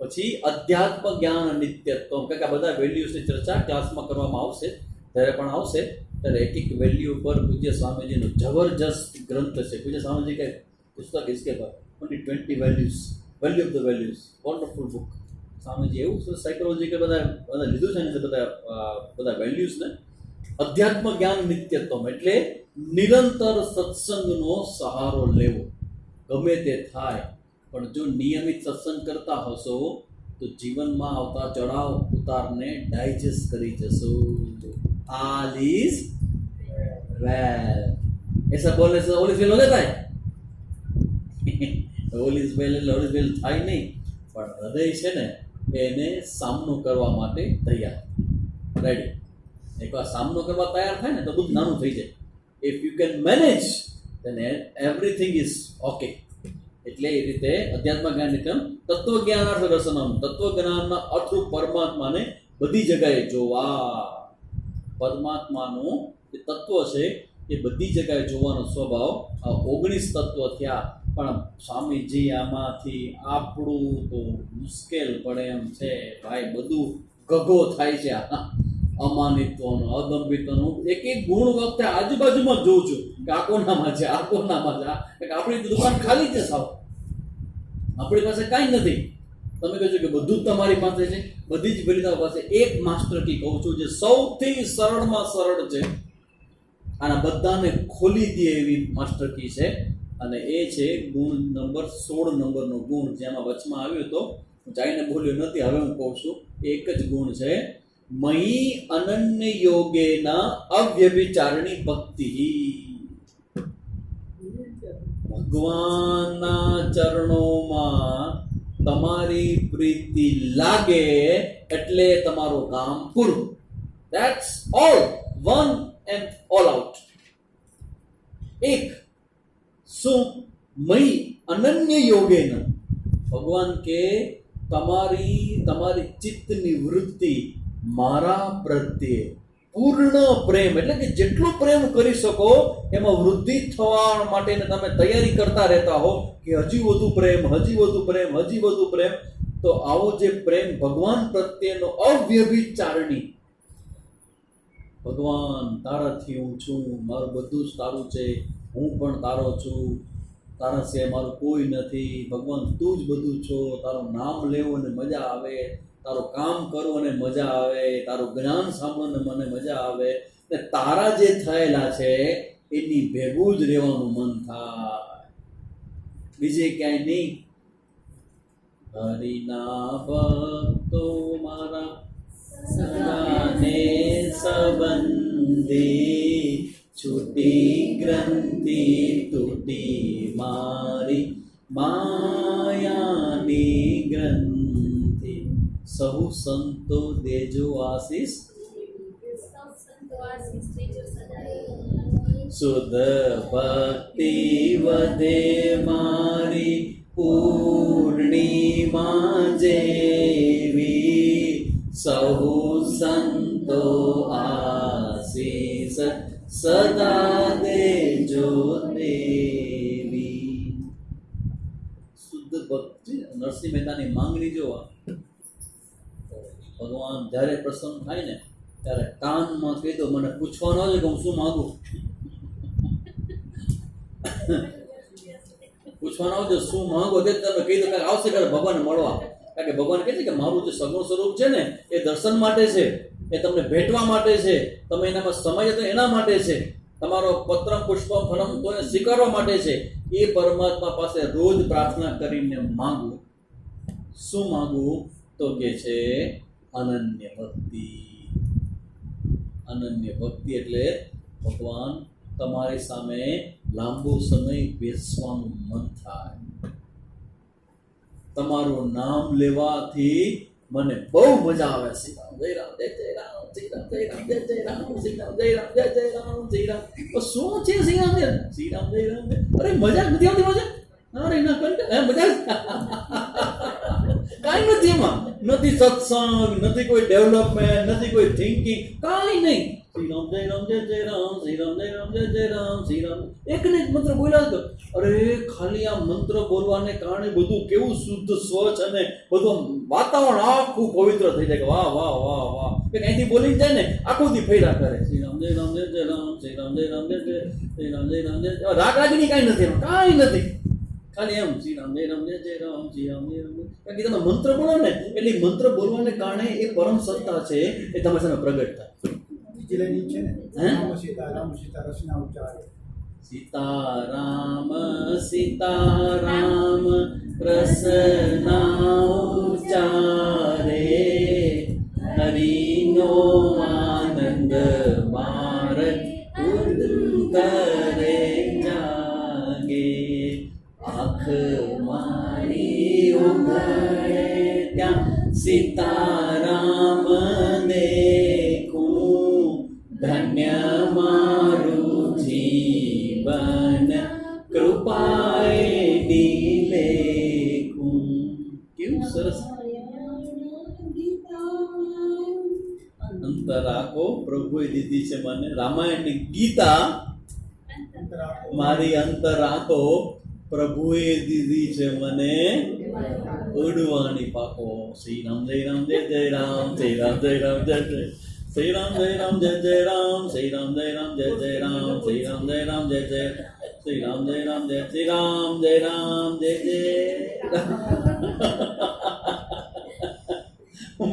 પછી અધ્યાત્મ જ્ઞાન નિત્યત્વ, કે આ બધા વેલ્યુઝની ચર્ચા ક્લાસમાં કરવામાં આવશે. જ્યારે પણ આવશે ત્યારે એક એક વેલ્યુ ઉપર પૂજ્ય સ્વામીજીનો જબરજસ્ત ગ્રંથ છે. પૂજ્ય સ્વામીજી કે પુસ્તક ઇસકે પર only 20 values, value of the values, wonderful book. Swamiji એવું સાયકોલોજીકલ બધા લીધું છે ને બધા વેલ્યુઝને. અધ્યાત્મ જ્ઞાન નિત્યત્વ એટલે નિરંતર સત્સંગનો સહારો લેવો. ગમે તે થાય પણ જો નિયમિત સત્સંગ કરતા હશો તો જીવનમાં આવતા ચડાવ ઉતારને ડાયજેસ્ટ કરી જશો. All is well. ऐसा बोलने से all is well हो जाता है? all is well એટલે all is well થાય નહીં, પણ હૃદય છે ને એને સામનો કરવા માટે તૈયાર, રેડી. એકવાર સામનો કરવા તૈયાર થાય ને તો બધું નાનું થઈ જાય. If you can manage then everything is okay. એટલે એ રીતે અધ્યાત્મ જ્ઞાન નિત્યમ તત્વજ્ઞાનાર્થ દર્શનમ, તત્વજ્ઞાનના અર્થરૂપ પરમાત્માને બધી જગ્યાએ જોવા. પરમાત્માનું જે તત્વ છે એ બધી જગ્યાએ જોવાનો સ્વભાવ. આ 19 તત્વ થયા, પણ સ્વામીજી આમાંથી આપણું તો મુશ્કેલ પડે એમ છે ભાઈ. બધું ગગો થાય છે. અમાનિત્વનું, અદંભિત્વનું એક એક ગુણ વખતે આજુબાજુમાં જ જોઉં છું કે આ કોનામાં છે, આ કોનામાં છે. આપણી દુકાન ખાલી છે, સાવ આપણી પાસે કાંઈ નથી. તમે કહો છો કે બધું જ તમારી પાસે છે, બધી જ પેલી તમારી પાસે. એક માસ્ટર કી કહું છું જે સૌથી સરળમાં સરળ છે, આના બધાને ખોલી દે એવી માસ્ટર કી છે, અને એ છે ગુણ નંબર 16 નંબરનો ગુણ, જેમાં વચમાં આવ્યો હતો, હું જાઈને બોલ્યો નથી, હવે હું કહું છું. એક જ ગુણ છે, મયી અનન્ય યોગેના અવ્યભિચારણી ભક્તિ. ભગવાનના ચરણોમાં તમારી પ્રીતિ લાગે એટલે તમારું કામ પૂરું. That's all, one and all out. એક શું મયી અનન્ય યોગેના, ભગવાન કે તમારી ચિત્તની વૃત્તિ મારા પ્રત્યે પૂર્ણ પ્રેમ, એટલે કે જેટલો પ્રેમ કરી શકો એમાં વૃદ્ધિ થવા માટે તમે તૈયારી કરતા રહેતા હો કે હજી વધુ પ્રેમ, હજી વધુ પ્રેમ, હજી વધુ પ્રેમ. તો આવો જે પ્રેમ ભગવાન પ્રત્યેનો અવ્યભિચારણી, ભગવાન તારાથી હું છું, મારું બધું જ તારું છે, હું પણ તારો છું, તારા સિવાય મારું કોઈ નથી. ભગવાન તું જ બધું છો. તારું નામ લેવું અને મજા આવે, તારું કામ કરવું અને મજા આવે, તારું જ્ઞાન સાંભળવું મને મજા આવે, ને તારા જે થયેલા છે એની ભેગું જ રહેવાનું મન થાય, બીજે ક્યાંય નહીં. હરિના ભક્તો મારા સદાને સંબંધી, છૂટી ગ્રંથિ તૂટી મારી માયાની ગ્રંથિ. સહુ સંતો દેજો આશીષ, શુદ્ધ ભક્તિ વધે મારી પૂર્ણિમા જેવી. સહુ સંતો આશીષ સદા દેજો દેવી. શુદ્ધ ભક્તિ. નરસિંહ મહેતાની માંગણી જોવા, ભગવાન જ્યારે પ્રસન્ન થાય ને ત્યારે કાનમાં કહી દો, મને પૂછવાનો છે કે હું શું માંગુ. પૂછવાનો આવજો શું માંગો તે તમે કહી દો, કારણ આવશે ત્યારે ભગવાનને મળવા. કારણ કે ભગવાન કહે છે કે મારું જે સગુણ સ્વરૂપ છે ને એ દર્શન માટે છે, એ તમને ભેટવા માટે છે, તમે એનામાં સમય તો એના માટે છે, તમારો પત્રમ પુષ્પમ ફલમ તો એને સ્વીકારવા માટે છે. એ પરમાત્મા પાસે રોજ પ્રાર્થના કરીને માંગવું. શું માંગવું? તો કે છે અનન્ય ભક્તિ. અનન્ય ભક્તિ એટલે ભગવાન તમારી સામે લાંબો સમય બેસવાનું મન થાય. તમારું નામ લેવાથી મને બહુ મજા આવે. શ્રી રામ જય રામ જય જય રામ, શ્રી રામ જય રામ જય જય રામ, શ્રી રામ જય રામ જય જય રામ, જય રામ. શું છે શ્રી રામ જય રામ જય રામ? અરે મજા નથી આવતી, મજા અરે ના કંટાળ મજા કાંઈ નથી એમાં. નથી સત્સંગ, નથી કોઈ ડેવલપમેન્ટ, નથી કોઈ થિંકિંગ, કાંઈ નહીં. શ્રી રામ જય રામ જય જય રામ, શ્રી રામ જય રામ જય જય રામ, શ્રી રામ. એક ને એક મંત્ર બોલ્યા તો અરે ખાલી આ મંત્ર બોલવાને કારણે બધું કેવું શુદ્ધ સ્વચ્છ અને બધું વાતાવરણ આખું પવિત્ર થઈ જાય કે વાહ વાહ વાહ વાહ. કે અહીંથી બોલી જાય ને આખું દી ફેરા કરે શ્રી રામ જય રામ જય જય રામ, શ્રી રામ જય રામ જય જય, શ્રી રામ જય રામ જય. રાગ રાગીની કાંઈ નથી, એમાં કાંઈ નથી, ખાલી એમ શ્રી રામ જય રામ જય જય રામ, શ્રી રામ જય રામ. કારણ કે તમે મંત્ર બોલો ને એટલે મંત્ર બોલવાને કારણે એ પરમ સત્તા છે એ તમારી સામે પ્રગટ થાય. સીતારામ સીતા રચના ઉચ્ચારે સીતારામ સીતારામ રસના ઉચ્ચારે, હરિનો આનંદ માર ઉદરે જાગે, આંખ મારી ઉઘડે ત્યાં સીતારામ દેખું, ધન્ય મારું જીવન કૃપાએ લેખું. કેવું સરસ. અંતરાકો પ્રભુએ દીધી છે મને, રામાયણની ગીતા મારી અંતરાકો પ્રભુએ દીધી છે મને, ઉડવાની પાકો. શ્રી રામ જય રામ જય જય રામ, શ્રી રામ જય રામ જય જય, શ્રી રામ જય રામ જય જય રામ, શ્રી રામ જય રામ જય જય રામ, શ્રી રામ જય રામ જય જય, શ્રી રામ જય રામ જય, શ્રી રામ જય રામ જય જય.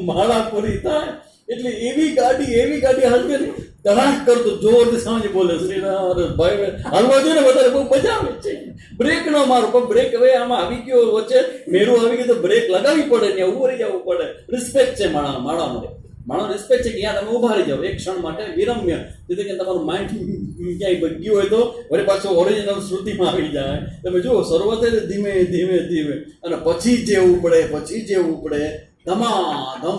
માળા પૂરી થાય એટલે એવી ગાડી હલકે ધડાક કરતો જોરથી સાંજે બોલે શ્રી રામ. ભાઈ હાલવા જોઈએ ને વધારે બહુ મજા આવે છે. બ્રેક ન મારો, પણ બ્રેક હવે આમાં આવી ગયો વચ્ચે મેરું આવી ગયું તો બ્રેક લગાવવી પડે ને ઉભો રહી જવું પડે. રિસ્પેક્ટ છે માણો રિસ્પેક્ટ છે કે યાર તમે ઉભા રહી જાઓ એક ક્ષણ માટે વિરમ્ય, જેથી કે તમારું માઇન્ડ ક્યાંય ગયું હોય તો વળી પાછું ઓરિજિનલ શ્રુતિમાં આવી જાય. તમે જુઓ શરૂઆત ધીમે ધીમે ધીમે અને પછી જેવું પડે ધમાધમ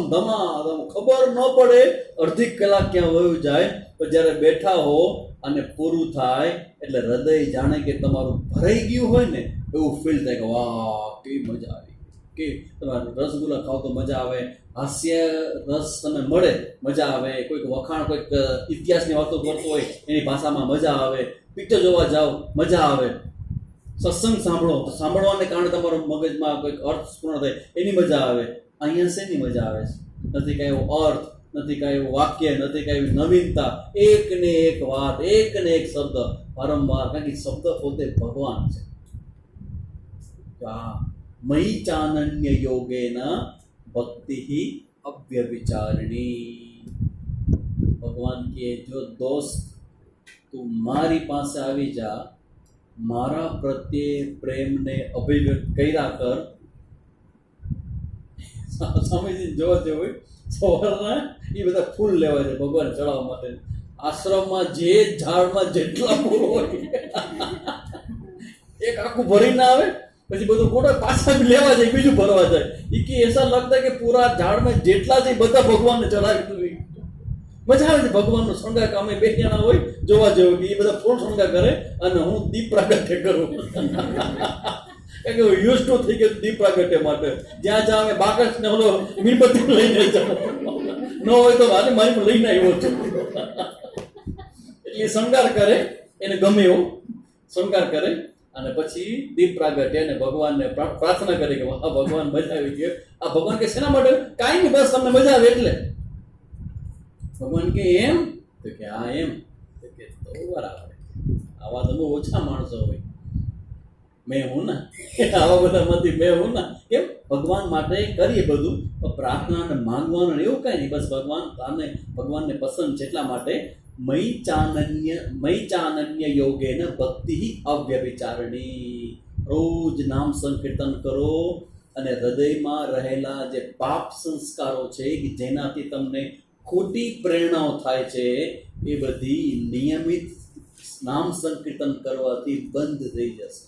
ખબર ન પડે અડધી કલાક ક્યાં વયું જાય. તો જ્યારે બેઠા હો અને પૂરું થાય એટલે હૃદય જાણે કે તમારું ભરાઈ ગયું હોય ને એવું ફીલ થાય કે વાહ કેવી મજા આવી. કે તમારે રસગુલ્લા ખાવ તો મજા આવે, હાસ્ય રસ તમે મળે મજા આવે, કોઈક વખાણ કોઈક ઇતિહાસની વાતો કરતો હોય એની ભાષામાં મજા આવે, પિક્ચર જોવા જાઓ મજા આવે, સત્સંગ સાંભળો તો સાંભળવાને કારણે તમારો મગજમાં કોઈક અર્થપૂર્ણ થાય એની મજા આવે. અહીંયા શેની મજા આવે છે? નથી કાંઈ એવો અર્થ, નથી કાંઈ એવું વાક્ય, નથી કાંઈ એવી નવીનતા, એક ને એક વાત, એક ને એક શબ્દ વારંવાર. કારણ કે શબ્દ પોતે ભગવાન છે. મયી ચાનન્ય યોગેન ભક્તિ અવ્યભિચારિણી. ભગવાન કે જો દોસ્ત તું મારી પાસે આવી જા, મારા પ્રત્યે પ્રેમને અભિવ્યક્ત કર્યા કર. સ્વામીજી જોવા જેવું સવારના એ બધા ફૂલ લેવા છે ભગવાન ચડાવવા માટે. આશ્રમમાં જે ઝાડમાં જેટલા ફૂલ હોય એક આખું ભરીને આવે, પછી બધું કોટા પાછા લેવા જાય, બીજું ભરવા જાય. એ કે એસા લગતા કે પૂરા ઝાડમાં જેટલા છે બધા ભગવાનને ચડાવી દીધું. મજા આવે છે ભગવાનનો શણગાર. અમે બે જણા હોય જોવા જેવું કે એ બધા ફૂલ શણગાર કરે અને હું દીપ પ્રાગટ્ય કરું. કારણ કે યુઝ ટુ થઈ ગયું દીપ પ્રાગટ્ય માટે. જ્યાં જ્યાં અમે બાકસ ને ઓલો મીણબત્તી લઈને જાઓ, ન હોય તો મારી લઈને આવ્યો છું. એટલે શણગાર કરે, એને ગમે એવો શણગાર કરે અને પછી દીપ પ્રાગટ્ય અને ભગવાનને પ્રાર્થના કરે કે હા ભગવાન મજા આવી ગયો. આ ભગવાન કે શેના માટે? કાંઈ નહીં, બસ તમને મજા આવે એટલે. ભગવાન કે એમ તો કે હા એમ કે તો બરાબર. આવા તો બહુ ઓછા માણસો હોય. મેં હું ના આવા બધામાંથી મેં હું ના. કેમ? ભગવાન માટે કરીએ બધું, પ્રાર્થના ને માંગવાનું એવું કાંઈ નહીં. બસ ભગવાનને પસંદ છે એટલા માટે. મયી ચાનન્ય યોગેન ભક્તિ અવ્યભિચારિણી. રોજ નામ સંકીર્તન કરો અને હૃદયમાં રહેલા જે પાપ સંસ્કારો છે કે જેનાથી તમને ખોટી પ્રેરણાઓ થાય છે એ બધી નિયમિત નામ સંકીર્તન કરવાથી બંધ થઈ જશે.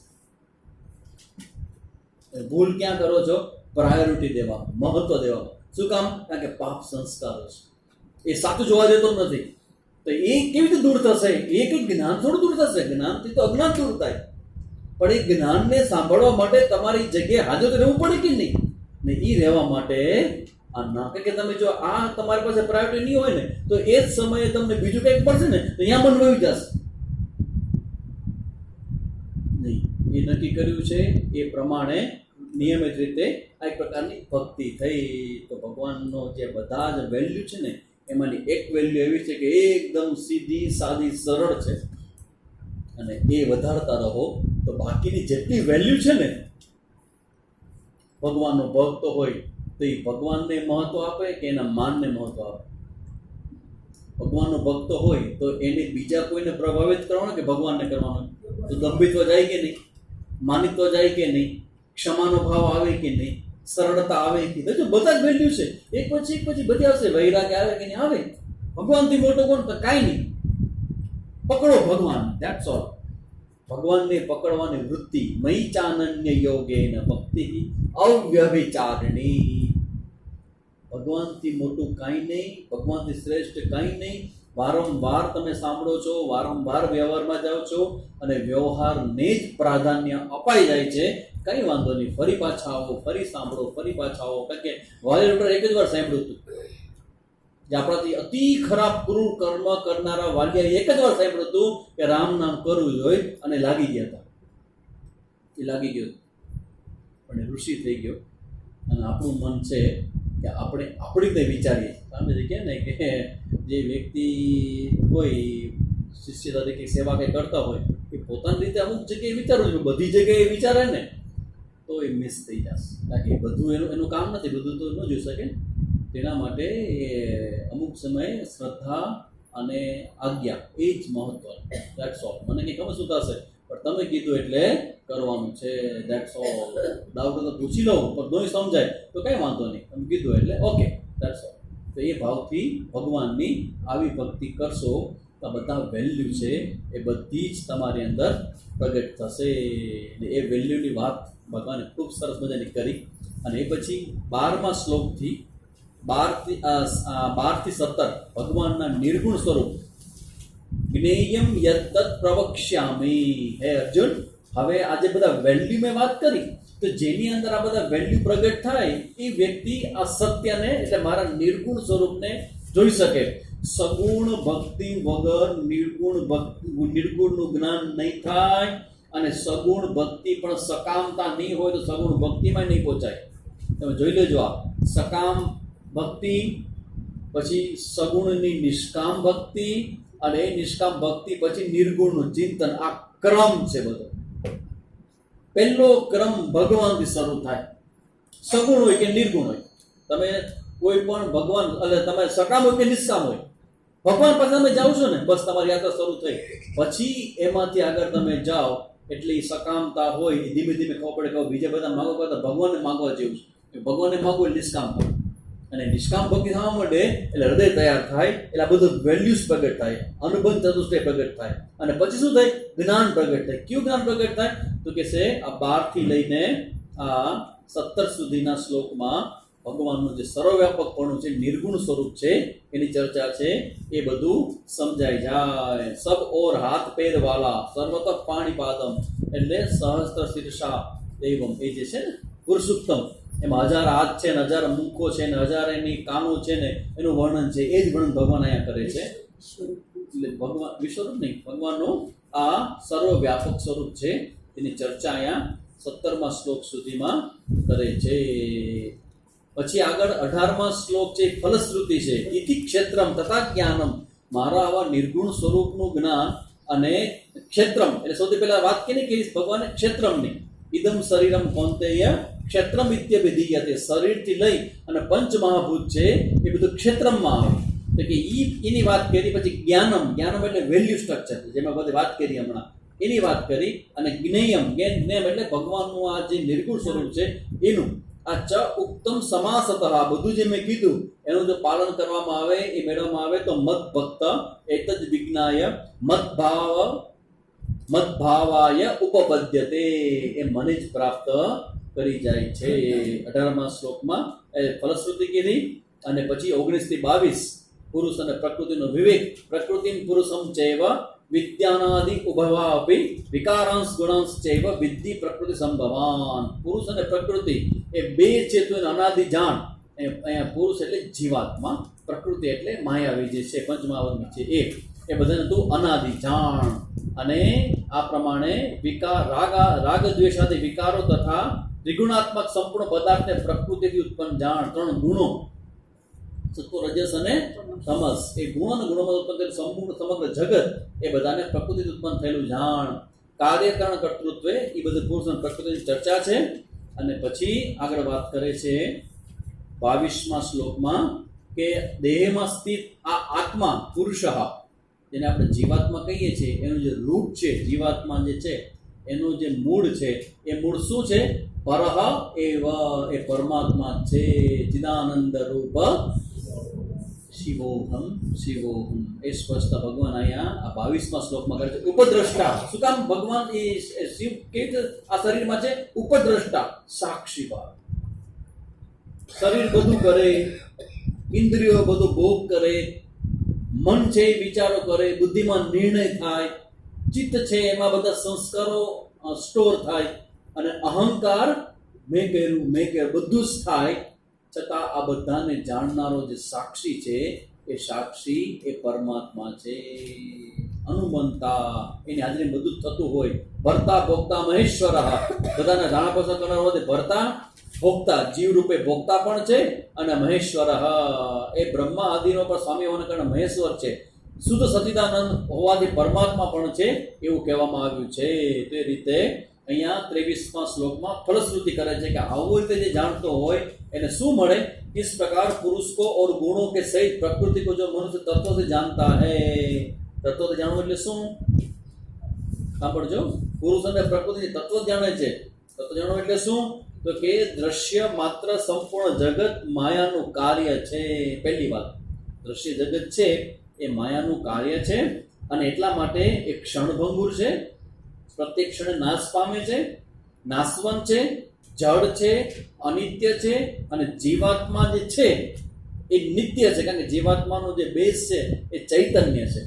ભૂલ ક્યાં કરો છો? પ્રાયોરિટી દેવા, મહત્વ દેવા. શું કામ? કારણ કે પાપ સંસ્કારો છે, એ સાચું જોવા દેતો નથી. તો એ કેવી રીતે દૂર થશે? એ કંઈ જ્ઞાન થોડું દૂર થશે. જ્ઞાનથી તો અજ્ઞાન દૂર થાય. પણ એ જ્ઞાનને સાંભળવા માટે તમારી જગ્યાએ હાજર રહેવું પડે કે નહીં? ને એ રહેવા માટે આ ના. કારણ કે તમે જો આ તમારી પાસે પ્રાયોરિટી નહીં હોય ને તો એ જ સમયે તમને બીજું કંઈક પડશે ને તો અહીંયા મન વહી જશે નહીં. એ નક્કી કર્યું છે એ પ્રમાણે નિયમિત રીતે આ એક પ્રકારની ભક્તિ થઈ. તો ભગવાનનો જે બધા જ વેલ્યુ છે ને એમાંની એક વેલ્યુ એવી છે કે એકદમ સીધી સાદી સરળ છે અને એ વધારતા રહો તો બાકીની જેટલી વેલ્યુ છે ને ભગવાનનો ભક્ત હોય તો એ ભગવાનને મહત્વ આપે કે એના માનને મહત્વ આપે. ભગવાનનો ભક્ત હોય તો એને બીજા કોઈને પ્રભાવિત કરવાનો કે ભગવાનને કરવાનો? તો ગંભીરત્વ જાય કે નહીં? માનિત્વ જાય કે નહીં? ક્ષમાનો ભાવ આવે કે નહીં? સરળતા આવે કે નહીં? તો બધા જ વેલ્યુ છે એક પછી બધી આવશે. વૈરાગ્ય આવે કે નહીં? આવે. ભગવાનથી મોટો કોણ? તો કાંઈ નહીં. પકડો ભગવાન, ધેટ્સ ઓલ. ભગવાનને પકડવાની વૃત્તિ મયી ચાનન્ય યોગેન ભક્તિ અવ્યભિચારિણી. ભગવાનથી મોટું કાંઈ નહીં, ભગવાનથી શ્રેષ્ઠ કાંઈ નહીં. વારંવાર તમે સાંભળો છો, વારંવાર વ્યવહારમાં જાઓ છો અને વ્યવહારને જ પ્રાધાન્ય અપાઈ જાય છે. કંઈ વાંધો નહીં, ફરી પાછા આવો, ફરી સાંભળો, ફરી પાછા આવો. કારણ કે વાલીડર એક જ વાર સાંભળ્યું હતું જે આપણાથી અતિ ખરાબ ક્રૂર કર્મ કરનારા વાલિયાએ એક જ વાર સાંભળ્યું હતું કે રામ નામ કરવું જોઈએ અને લાગી ગયા હતા. એ લાગી ગયો પણ એ ઋષિ થઈ ગયો. અને આપણું મન છે કે આપણે આપણી રીતે વિચારીએ. સામે જે કહે ને કે જે વ્યક્તિ કોઈ શિષ્ય તરીકે સેવા કંઈ કરતા હોય એ પોતાની રીતે અમુક જગ્યાએ વિચારવું જોઈએ. બધી જગ્યાએ વિચારે ને તો એ મિસ થઈ જશે. કારણ કે બધું એનું કામ નથી, બધું તો ન જોઈ શકે. તેના માટે એ અમુક સમયે શ્રદ્ધા અને આજ્ઞા એ જ મહત્વ. That's all. મને કંઈ ખબર શું થશે પણ તમે કીધું એટલે કરવાનું છે. That's all. ડાઉટ તો પૂછી લઉં પણ નહીં સમજાય તો કંઈ વાંધો નહીં, તમે કીધું એટલે ઓકે, ધેટ્સ ઓલ. તો એ ભાવથી ભગવાનની આવી ભક્તિ કરશો તો બધા વેલ્યુ છે એ બધી જ તમારી અંદર પ્રગટ થશે. એ વેલ્યુની વાત ભગવાને ખૂબ સરસ મજાની કરી. અને એ પછી 12મા શ્લોકથી 12 થી 17 ભગવાનના નિર્ગુણ સ્વરૂપ જ્ઞેયમ યત્તત પ્રવક્ષ્યામિ. હે અર્જુન, હવે આજે બધા વેલ્યુ મેં વાત કરી તો જેની અંદર આ બધા વેલ્યુ પ્રગટ થાય એ વ્યક્તિ આ સત્યને એટલે મારા નિર્ગુણ સ્વરૂપને જોઈ શકે. સગુણ ભક્તિ વગર નિર્ગુણનું જ્ઞાન નહીં થાય અને સગુણ ભક્તિ પણ સકામતા નહીં હોય તો સગુણ ભક્તિમાં નહીં પહોંચાય. તમે જોઈ લેજો, આ સકામ ભક્તિ, પછી સગુણની નિષ્કામ ભક્તિ અને એ નિષ્કામ ભક્તિ પછી નિર્ગુણનું ચિંતન. આ ક્રમ છે બધો. પહેલો ક્રમ ભગવાનથી શરૂ થાય. સગુણ હોય કે નિર્ગુણ હોય, તમે કોઈ પણ ભગવાન એટલે તમે સકામ હોય કે નિષ્કામ હોય, ભગવાન પાસે તમે જાઓ છો ને બસ તમારી યાત્રા શરૂ થઈ. પછી એમાંથી આગળ તમે જાઓ એટલે સકામતા હોય એ ધીમે ધીમે ખબર પડે કે બીજા બધા માગો કરતા ભગવાનને માગવા જેવું છે. ભગવાનને માગવું એટલે નિષ્કામ થાય અને નિષ્કામ ભક્તિ થવા માટે એટલે હૃદય તૈયાર થાય એટલે આ બધું વેલ્યુઝ પ્રગટ થાય, અનુબંધ ચતુષ્ટય પ્રગટ થાય અને પછી શું થાય? જ્ઞાન પ્રગટ થાય. કયું જ્ઞાન પ્રગટ થાય? તો કે છે આ 12 થી લઈને આ 17 સુધીના શ્લોકમાં ભગવાનનું જે સર્વવ્યાપકપણું છે, નિર્ગુણ સ્વરૂપ છે એની ચર્ચા છે. એ બધું સમજાઈ જાય. સબ ઓર હાથ પેર વાલા સર્વત પાણી પાદમ એટલે સહસ્ત્ર શીર્ષા દૈવમ. એ જે છે ને પુરુષોત્તમ, એમાં 1000 હાથ છે ને 1000 મુખો છે ને 1000 એની કાનો છે ને એનું વર્ણન છે. એ જ વર્ણન ભગવાન અહીંયા કરે છે. એટલે ભગવાન વિશ્વરૂપ નહીં, ભગવાનનું આ સર્વવ્યાપક સ્વરૂપ છે એની ચર્ચા અહીંયા 17મા શ્લોક સુધીમાં કરે છે. પછી આગળ 18મા શ્લોક છે ફલશ્રુતિ છે. ઇતિ ક્ષેત્રમ તથા જ્ઞાનમ. મારા આવા નિર્ગુણ સ્વરૂપનું જ્ઞાન અને ક્ષેત્રમ એટલે સૌથી પહેલા વાત કેની કરી? ભગવાને ક્ષેત્રમની. ઇદમ શરીરમ કૌંતેય ક્ષેત્રમ ઇત્યભિધીયતે. શરીરથી લઈ અને પંચમહાભૂત છે એ બધું ક્ષેત્રમમાં આવે. તો કે એની વાત કરી. પછી જ્ઞાનમ, જ્ઞાનમ એટલે વેલ્યુ સ્ટ્રક્ચર જેમાં બધી વાત કરી હમણાં એની વાત કરી. અને જ્ઞેયમ, જ્ઞેયમ એટલે ભગવાનનું આ જે નિર્ગુણ સ્વરૂપ છે એનું. આ ચ ઉત્તમ સમાસતઃ બધું જે મેં કીધું એનું જો પાલન કરવામાં આવે, એ મેળવવામાં આવે તો મદ ભક્ત એતદ વિજ્ઞાય મદભાવાય ઉપપદ્યતે. એ મને જ પ્રાપ્ત કરી જાય છે. 18મા શ્લોકમાં એ ફલશ્રુતિ કીધી. અને પછી 19 થી 22 પુરુષ અને પ્રકૃતિનો વિવેક. પ્રકૃતિમ પુરુષમ ચૈવ વિદ્યાનાદિ ઉભવા અપી વિકારાંશ ગુણાંશ ચૈવ વિદ્ધિ પ્રકૃતિ સંભવાન. પુરુષ અને પ્રકૃતિ એ બે છે તો અનાદિ જાણ અહીંયા પુરુષ એટલે જીવાત્મા, પ્રકૃતિ એટલે માયાવી જે છે પંચમહાભૂત છે એ બધાને તું અનાદિ જાણ. અને આ પ્રમાણે રાગ દ્વેષાદી વિકારો તથા ત્રિગુણાત્મક સંપૂર્ણ પદાર્થને પ્રકૃતિથી ઉત્પન્ન જાણ. 3 ગુણો સત્વ રજસ અને તમસ, એ ગુણ અને ગુણોમાં ઉત્પન્ન થયેલું સંપૂર્ણ સમગ્ર જગત એ બધાને પ્રકૃતિથી ઉત્પન્ન થયેલું જાણ. કાર્યકારણ કર્તૃત્વ એ બધું પુરુષ અને પ્રકૃતિની ચર્ચા છે. અને પછી આગળ વાત કરે છે 22મા શ્લોકમાં કે દેહમાં સ્થિત આ આત્મા પુરુષ, જેને આપણે જીવાત્મા કહીએ છીએ, એનું જે રૂટ છે જીવાત્મા જે છે એનું જે મૂળ છે એ મૂળ શું છે? પરહ એવ, એ પરમાત્મા છે. ચિદાનંદ રૂપ શિવોહમ શિવોહમ. એ સ્પષ્ટ ભગવાન અહીંયા આ 22મા શ્લોકમાં કરે છે. ઉપદ્રષ્ટા, શું કામ ભગવાન એ શિવ કેવી રીતે આ શરીરમાં છે? ઉપદ્રષ્ટા, સાક્ષીભાવ. શરીર બધું કરે, ઇન્દ્રિયો બધું ભોગ કરે, મન છે એ વિચારો કરે, બુદ્ધિમાં નિર્ણય થાય, ચિત્ત છે એમાં બધા સંસ્કારો સ્ટોર થાય, અને અહંકાર મેં કર્યું બધું જ થાય. છતાં આ બધાને જાણનારો જે સાક્ષી છે એ સાક્ષી એ પરમાત્મા છે. અનુમંતા, એની હાજરી બધું જ થતું હોય. ભરતા ભોગતા મહેશ્વર, બધાને જાણા પસંદ કરનારો ભરતા ભોગતા, જીવ રૂપે ભોગતા પણ છે, અને મહેશ્વર એ બ્રહ્મા આદિનો પણ સ્વામી હોવાને કારણે મહેશ્વર છે. શુદ્ધ સચિદાનંદ હોવાથી પરમાત્મા પણ છે એવું કહેવામાં આવ્યું છે. તે રીતે અહીંયા 23મા શ્લોકમાં ફલશ્રુતિ કરે છે કે આવું રીતે જે જાણતો હોય એને શું મળે? इस प्रकार पुरुष को और गुणों के सहित प्रकृति को जो मनुष्य तत्व से जानता है, तत्व से જાણવું એટલે શું? સાંભળજો, પુરુષ અને પ્રકૃતિ તત્વ જાણે છે. તત્વ જાણવું એટલે શું? તો કે દ્રશ્ય માત્ર સંપૂર્ણ જગત માયાનું કાર્ય છે. પહેલી વાત, દ્રશ્ય જગત છે એ માયાનું કાર્ય છે, અને એટલા માટે એ ક્ષણભંગુર છે, પ્રત્યેક ક્ષણે નાશ પામે છે, નાશવંત છે, જડ છે, અનિત્ય છે. અને જીવાત્મા જે છે એ નિત્ય છે, કારણ કે જીવાત્માનો જે બેઝ છે એ ચૈતન્ય છે.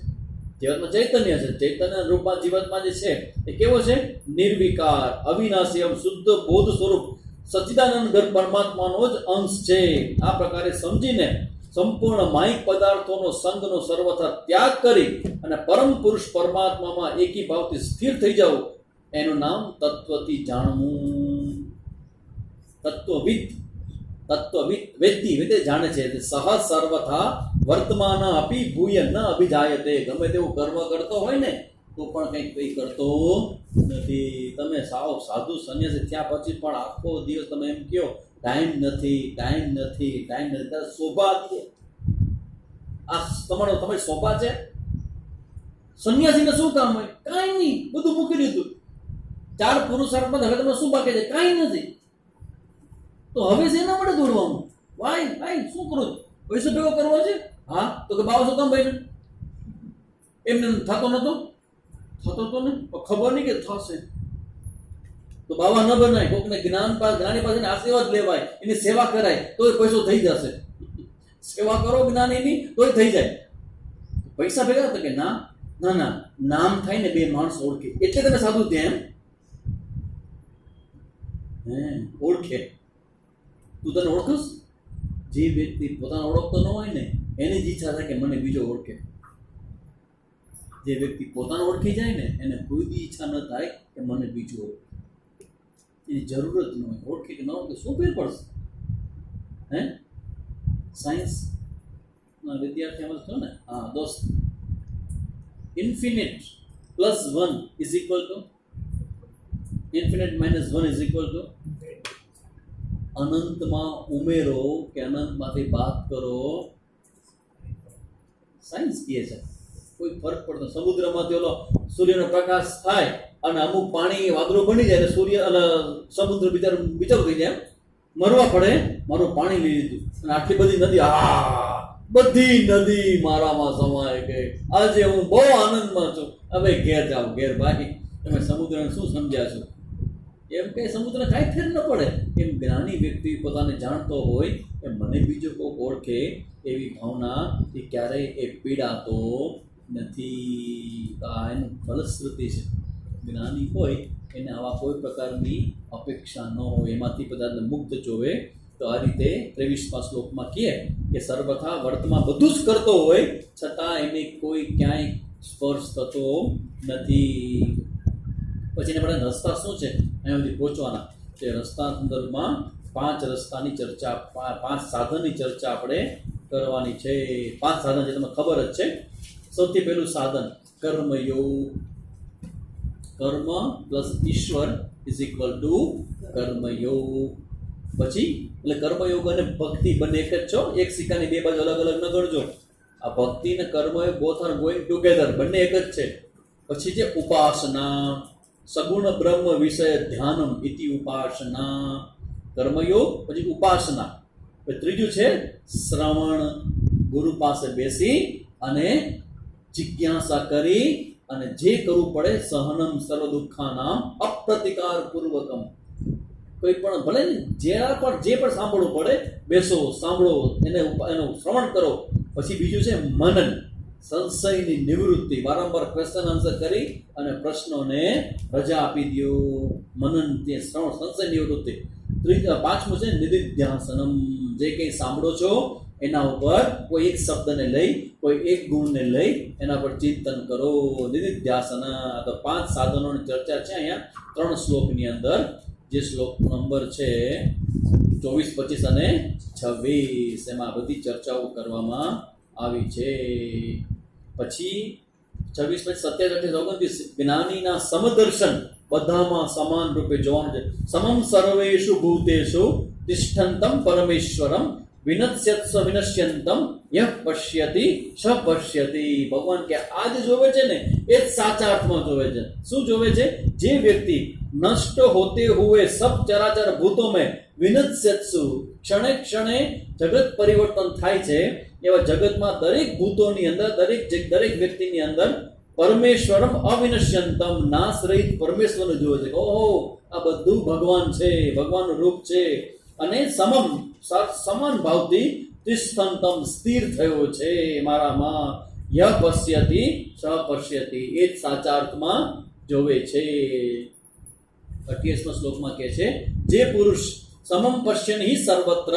જીવાત્મા ચૈતન્ય છે. ચૈતન્ય રૂપમાં જીવાત્મા જે છે એ કેવો છે? નિર્વિકાર, અવિનાશી, શુદ્ધ બોધ સ્વરૂપ સચ્ચિદાનંદ ઘર પરમાત્માનો જ અંશ છે. આ પ્રકારે સમજીને સંપૂર્ણ માયિક પદાર્થોનો સંગનો સર્વથા ત્યાગ કરી અને પરમ પુરુષ પરમાત્મામાં એકી ભાવથી સ્થિર થઈ જવું, એનું નામ તત્વથી જાણવું. તત્વવિદ વેદ્ય જાણે છે. સહ સર્વથા વર્તમાન અપી ભૂય ન અભિજાયતે. ગમે તેવું કર્મ કરતો હોય ને તો પણ કંઈ કરતો નથી. તમે સાવ સાધુ સંન્યાસી થયા પછી પણ આખો દિવસ તમે એમ કહો ટાઈમ નથી. ત્યારે શોભા હતી. આ તમારી શોભા છે. સંન્યાસીને શું કામ હોય? કાંઈ નહીં, બધું મૂકી દીધું. 4 પુરુષાર્થમાં હવે તમે શું બાકી છે? કાંઈ નથી. તો હવે શેના માટે દોડવાનું? વાય શું કરું? પૈસો ભેગો કરવો છે? હા, તો કે બાવા શું કામ ભાઈ એમને થતો નતો ને, ખબર નહીં કે થશે તો બાવા ન બનાય. કોકને જ્ઞાની પાસે આશીર્વાદ લેવાય, એની સેવા કરાય તો એ પૈસો થઈ જશે. સેવા કરો જ્ઞાનીની તોય થઈ જાય. પૈસા ભેગા તો કે ના, નામ થાય ને 2 માણસ ઓળખે એટલે તમે સાધુ ત્યાં એમ ઓળખે. તું તને ઓળખસ? જે વ્યક્તિ પોતાને ઓળખતો ન હોય ને એની જ ઈચ્છા થાય કે મને બીજો ઓળખે. જે વ્યક્તિ પોતાને ઓળખી જાય ને એને કોઈ દી ઈચ્છા ન થાય કે મને બીજો ઓળખે. એની જરૂરત ન હોય. ઓળખી કે ન ઓળખે શું ફેર પડશે? સાયન્સના વિદ્યાર્થી એમ જ ને, હા દોસ્ત, infinite plus 1 is equal to infinite minus 1 is equal to અનંતમાં ઉમેરો કે અનંતમાંથી બાદ કરો. સાયન્સ કહે છે કોઈ ફરક પડતો. સમુદ્રમાંથી ઓલો સૂર્યનો પ્રકાશ થાય અને અમુક પાણી વાદળો બની જાય, સૂર્ય અને સમુદ્ર બિચારું થઈ જાય, મરવા પડે. મારું પાણી લઈ લીધું અને આટલી બધી નદી, બધી નદી મારામાં સમાય ગઈ. આજે હું બહુ આનંદમાં છું. હવે ઘેર જાઓ, ઘેર ભાઈ. તમે સમુદ્રને શું સમજ્યા છો? એમ કે સમુદ્ર કાંઈ ફેર ન પડે. એમ જ્ઞાની વ્યક્તિ પોતાને જાણતો હોય કે મને બીજો કોઈ ઓળખે એવી ભાવના એ ક્યારેય એ પીડાતો નથી. આ એનું ફલશ્રુતિ છે. જ્ઞાની હોય એને આવા કોઈ પ્રકારની અપેક્ષા ન હોય, એમાંથી બધાને મુક્ત જોવે તો આ રીતે 23મા શ્લોકમાં કહે કે સર્વથા વર્તમાં બધું જ કરતો હોય છતાં એને કોઈ ક્યાંય સ્પર્શ થતો નથી. પછી એને આપણે રસ્તા શું છે અહીંયા સુધી પહોંચવાના તે રસ્તા સંદર્ભમાં 5 રસ્તાની ચર્ચા 5 સાધનની ચર્ચા આપણે કરવાની છે. 5 સાધન જે તમને ખબર જ છે. સૌથી પહેલું સાધન કર્મયોગ. કર્મ પ્લસ ઈશ્વર ઇઝ ઇક્વલ ટુ કર્મયોગ. પછી એટલે કર્મયોગ અને ભક્તિ બંને એક જ છો, એક સિક્કાની બે બાજુ અલગ અલગ ન ગણજો. આ ભક્તિ અને કર્મયોગ બોથ આર ગોઈંગ ટુગેધર, બંને એક જ છે. પછી જે ઉપાસના, સગુણ બ્રહ્મ વિષય ધ્યાનમ ઇતિ ઉપાસના. કર્મયોગ પછી ઉપાસના. ત્રીજું છે શ્રવણ, ગુરુ પાસે બેસી અને જિજ્ઞાસા કરી અને જે કરવું પડે સહનમ સર્વ દુઃખાનામ અપ્રતિકાર પૂર્વકમ. કોઈ પણ ભલે ને જે પણ સાંભળવું પડે બેસો, સાંભળો, એનું શ્રવણ કરો. પછી બીજું છે મનન, સંશયની નિવૃત્તિ, વારંવાર ક્વેશ્ચન આન્સર કરી અને પ્રશ્નોને રજા આપી દો. મનન તે શ્રવણ, સંશય નિવૃત્તિ. પાંચમું છે નિધિધ્યાસનમ. જે કંઈ સાંભળો છો એના ઉપર કોઈ એક શબ્દને લઈ, કોઈ એક ગુણને લઈ એના પર ચિંતન કરો. નિધિધ્યાસન. તો 5 સાધનોની ચર્ચા છે અહીંયા 3 શ્લોકની અંદર, જે શ્લોક નંબર છે 24, 25 અને 26. એમાં બધી ચર્ચાઓ કરવામાં આવી છે. પછી 26, 27, 28, 29 જ્ઞાનીના સમદર્શન, બધામાં સમાન રૂપે જોવાનું છે. સમમ સર્વેષુ ભૂતેષુ તિષ્ઠંતમ પરમેશ્વરમ વિનશ્યત્સ વિનશ્યંતમ યહ પશ્યતિ સ પશ્યતિ. ભગવાન કે આ જે જોવે છે ને એ જ સાચા અર્થમાં જોવે છે. શું જોવે છે? જે વ્યક્તિ નષ્ટ હોતે હુએ સબ ચરાચર ભૂતો મેં વિનશ્યત્સુ, ક્ષણે ક્ષણે જગત પરિવર્તન થાય છે એવા જગતમાં દરેક ભૂતોની અંદર, દરેક વ્યક્તિની અંદર પરમેશ્વરમ અવિનશ્યંતમ, નાશ રહિત પરમેશ્વરને જોવે છે. ઓહો, આ બધું ભગવાન છે, ભગવાનનું રૂપ છે. અને સમાન ભાવથી તિષ્ઠંતમ, સ્થિર થયો છે મારામાં. ય પશ્યતિ સ પશ્યતિ, એ જ સાચા અર્થમાં જોવે છે. 28મા શ્લોકમાં કહે છે જે પુરુષ સમમ પશ્યન હિ સર્વત્ર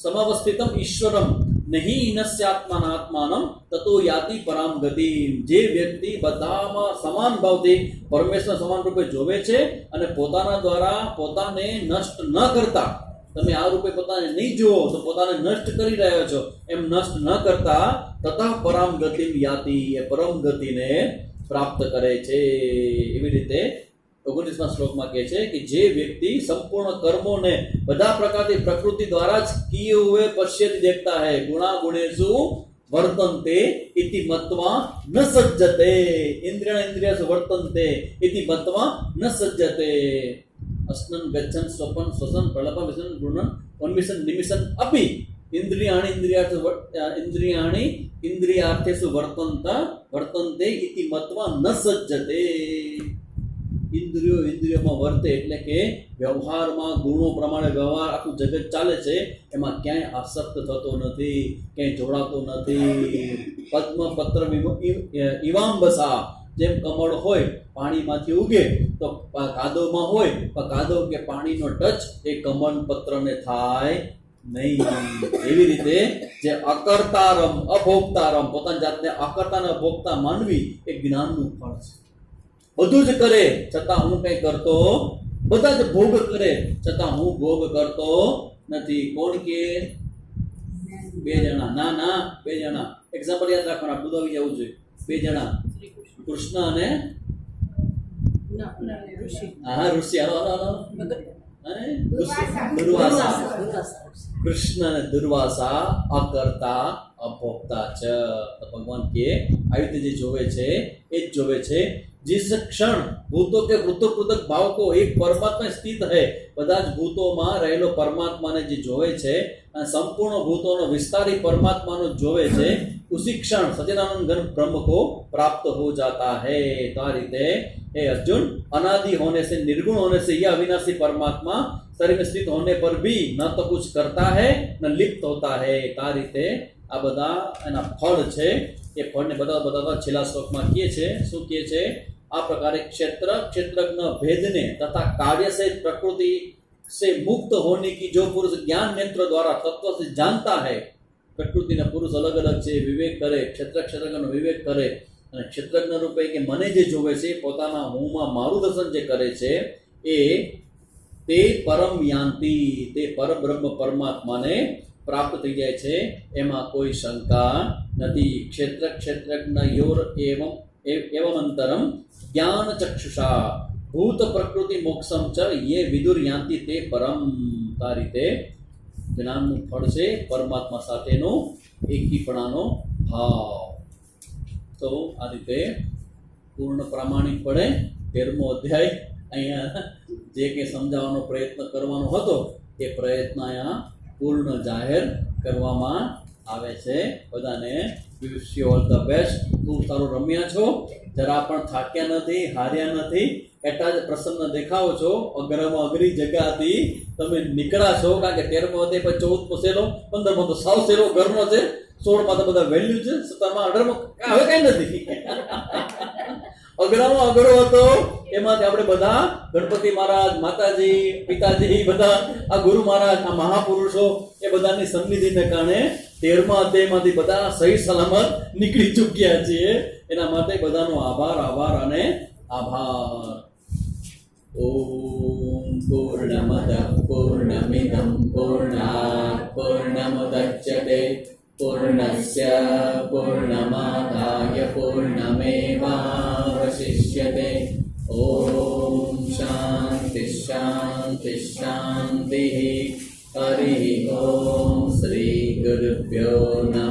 સમવસ્થિતમ ઈશ્વરમ નહીં નસ્યાત્માનાત્માનમ તતો યાતિ પરામ ગતિ. જે વ્યક્તિ બધામાં સમાન ભાવથી પરમેશ્વર સમાન રૂપે જોવે છે અને પોતાના દ્વારા પોતાને નષ્ટ ન કરતા, તમે આ રૂપે પોતાને નહીં જુઓ તો પોતાને નષ્ટ કરી રહ્યા છો, એમ નષ્ટ ન કરતા તથા પરામ ગતિમ યાતિ, એ પરમ ગતિને પ્રાપ્ત કરે છે. એવી રીતે 29મા શ્લોકમાં કહે છે કે જે વ્યક્તિ સંપૂર્ણ કર્મોને બધા પ્રકારની પ્રકૃતિ દ્વારા જ કિए हुए पश्यति देखता है, गुणा गुणेषु वर्तन्ते इति मत्वा न सज्जते, इंद्रियेषु वर्तन्ते इति मत्वा न सज्जते. अस्नन् गच्छन् स्वपन् स्वसन् प्रलपन् विसन् गृह्णन् उन्मिषन् निमिषन् अपि इंद्रियाणि इंद्रियार्थेषु वर्तन्ते इति मत्वा न सज्जते. ઇન્દ્રિયોમાં વર્તે એટલે કે વ્યવહારમાં ગુણો પ્રમાણે વ્યવહાર, આખું જગત ચાલે છે એમાં ક્યાંય આસક્ત થતો નથી, ક્યાંય જોડાતો નથી. પદ્મપત્ર ઇવાંબસા, જેમ કમળ હોય પાણીમાંથી ઉગે તો કાદવમાં હોય, પણ કાદવ કે પાણીનો ટચ એ કમળ પત્રને થાય નહીં. એવી રીતે જે અકર્તારમ અભોક્તારમ, પોતાની જાતને અકર્તા અને અભોક્તા માનવી એ જ્ઞાનનું ફળ છે. બધું જ કરે છતાં હું કઈ કરતો, બધા જ ભોગ કરે છતાં હું ભોગ કરતો નથી. કોણ કે? 2 જણા. ના 2 જણા. એક્ઝામ્પલ યાદ રાખવાનું, આટલું આવી જવું જોઈએ. 2 જણા, કૃષ્ણ અને ઋષિ. દુર્વાસા. કૃષ્ણ અને દુર્વાસા અકર્તા અભોક્તા છે. ભગવાન કે આવી રીતે જે જોવે છે એ જ જોવે છે. जिस क्षण भूतों के पृथक भाव को एक परमात्मा स्थित है, બધા જ ભૂતોમાં રહેલો પરમાત્માને જે જોવે છે અને સંપૂર્ણ ભૂતોનો વિસ્તારી પરમાત્માનો જોવે છે, उसी क्षण सच्चिदानंद घन ब्रह्म को प्राप्त हो जाता है. तो आ રીતે हे अर्जुन, अनादि होने से, निर्गुण होने से यह अविनाशी परमात्मा शरीर में स्थित होने पर भी न तो कुछ करता है न लिप्त होता है. तो आ રીતે આ બધા એના ફળ છે. એ ફળને બધા છેલ્લા શ્લોકમાં કહે છે. શું કહે છે? આ પ્રકારે ક્ષેત્રજ્ઞ ભેદને તથા કાર્ય સહિત પ્રકૃતિ से मुक्त होने की जो पुरुष ज्ञान नेत्र द्वारा तत्व से जानता है, प्रकृति ने पुरुष अलग अलग છે, વિવેક કરે, ક્ષેત્રનો વિવેક કરે અને ક્ષેત્રજ્ઞ રૂપે કે મને જે જોવે છે પોતાના હુંમાં મારું દર્શન જે કરે છે એ તે પરમ યાંતિ, તે પરબ્રહ્મ પરમાત્માને પ્રાપ્ત થઈ જાય છે, એમાં કોઈ શંકા નથી. ક્ષેત્રજ્ઞયોર એવમ અંતરમ જ્ઞાન ચક્ષુષા ભૂત પ્રકૃતિ મોક્ષમ ચ યે વિદુર યાંતિ તે પરમ. આ રીતે જ્ઞાનનું ફળ છે પરમાત્મા સાથેનો એકીપણાનો ભાવ. તો આ રીતે પૂર્ણ પ્રામાણિકપણે 13મો અધ્યાય અહીંયા જે કંઈ સમજાવવાનો પ્રયત્ન કરવાનો હતો એ પ્રયત્ન અહીંયા પૂર્ણ જાહેર કરવામાં આવે છે. બધાને wish you all the best. ખૂબ સારું રમ્યા છો, જરા પણ થાક્યા નથી, હાર્યા નથી, એટલા જ પ્રસન્ન દેખાવો છો. અઘરામાં અઘરી જગ્યાથી તમે નીકળ્યા છો, કારણ કે 13મો અધ્યાય પછી 14મો સહેલો, 15મો તો સાવ સહેલો ઘરનો છે, 16માં તો બધા વેલ્યુ છે, 17માં 18માં હવે કઈ નથી. અઘરામાં અઘરો હતો, એમાંથી આપણે બધા ગણપતિ મહારાજ, માતાજી, પિતાજી, બધા આ ગુરુ મહારાજ, આ મહાપુરુષો એ બધાની સન્નિધિને કારણે 13મા અધ્યાયમાંથી બધા સહી સલામત નીકળી ચૂક્યા છીએ. એના માટે બધાનો આભાર, આભાર અને આભાર. ઓમ પૂર્ણમદ પૂર્ણમિદં પૂર્ણાત પૂર્ણમુદચ્યતે પૂર્ણસ્ય પૂર્ણમાદાય પૂર્ણમેવાવશિષ્યતે. ઓમ શાંતિ શાંતિ શાંતિ. હરિ ઓમ. શ્રી ગુરુભ્યો નમઃ.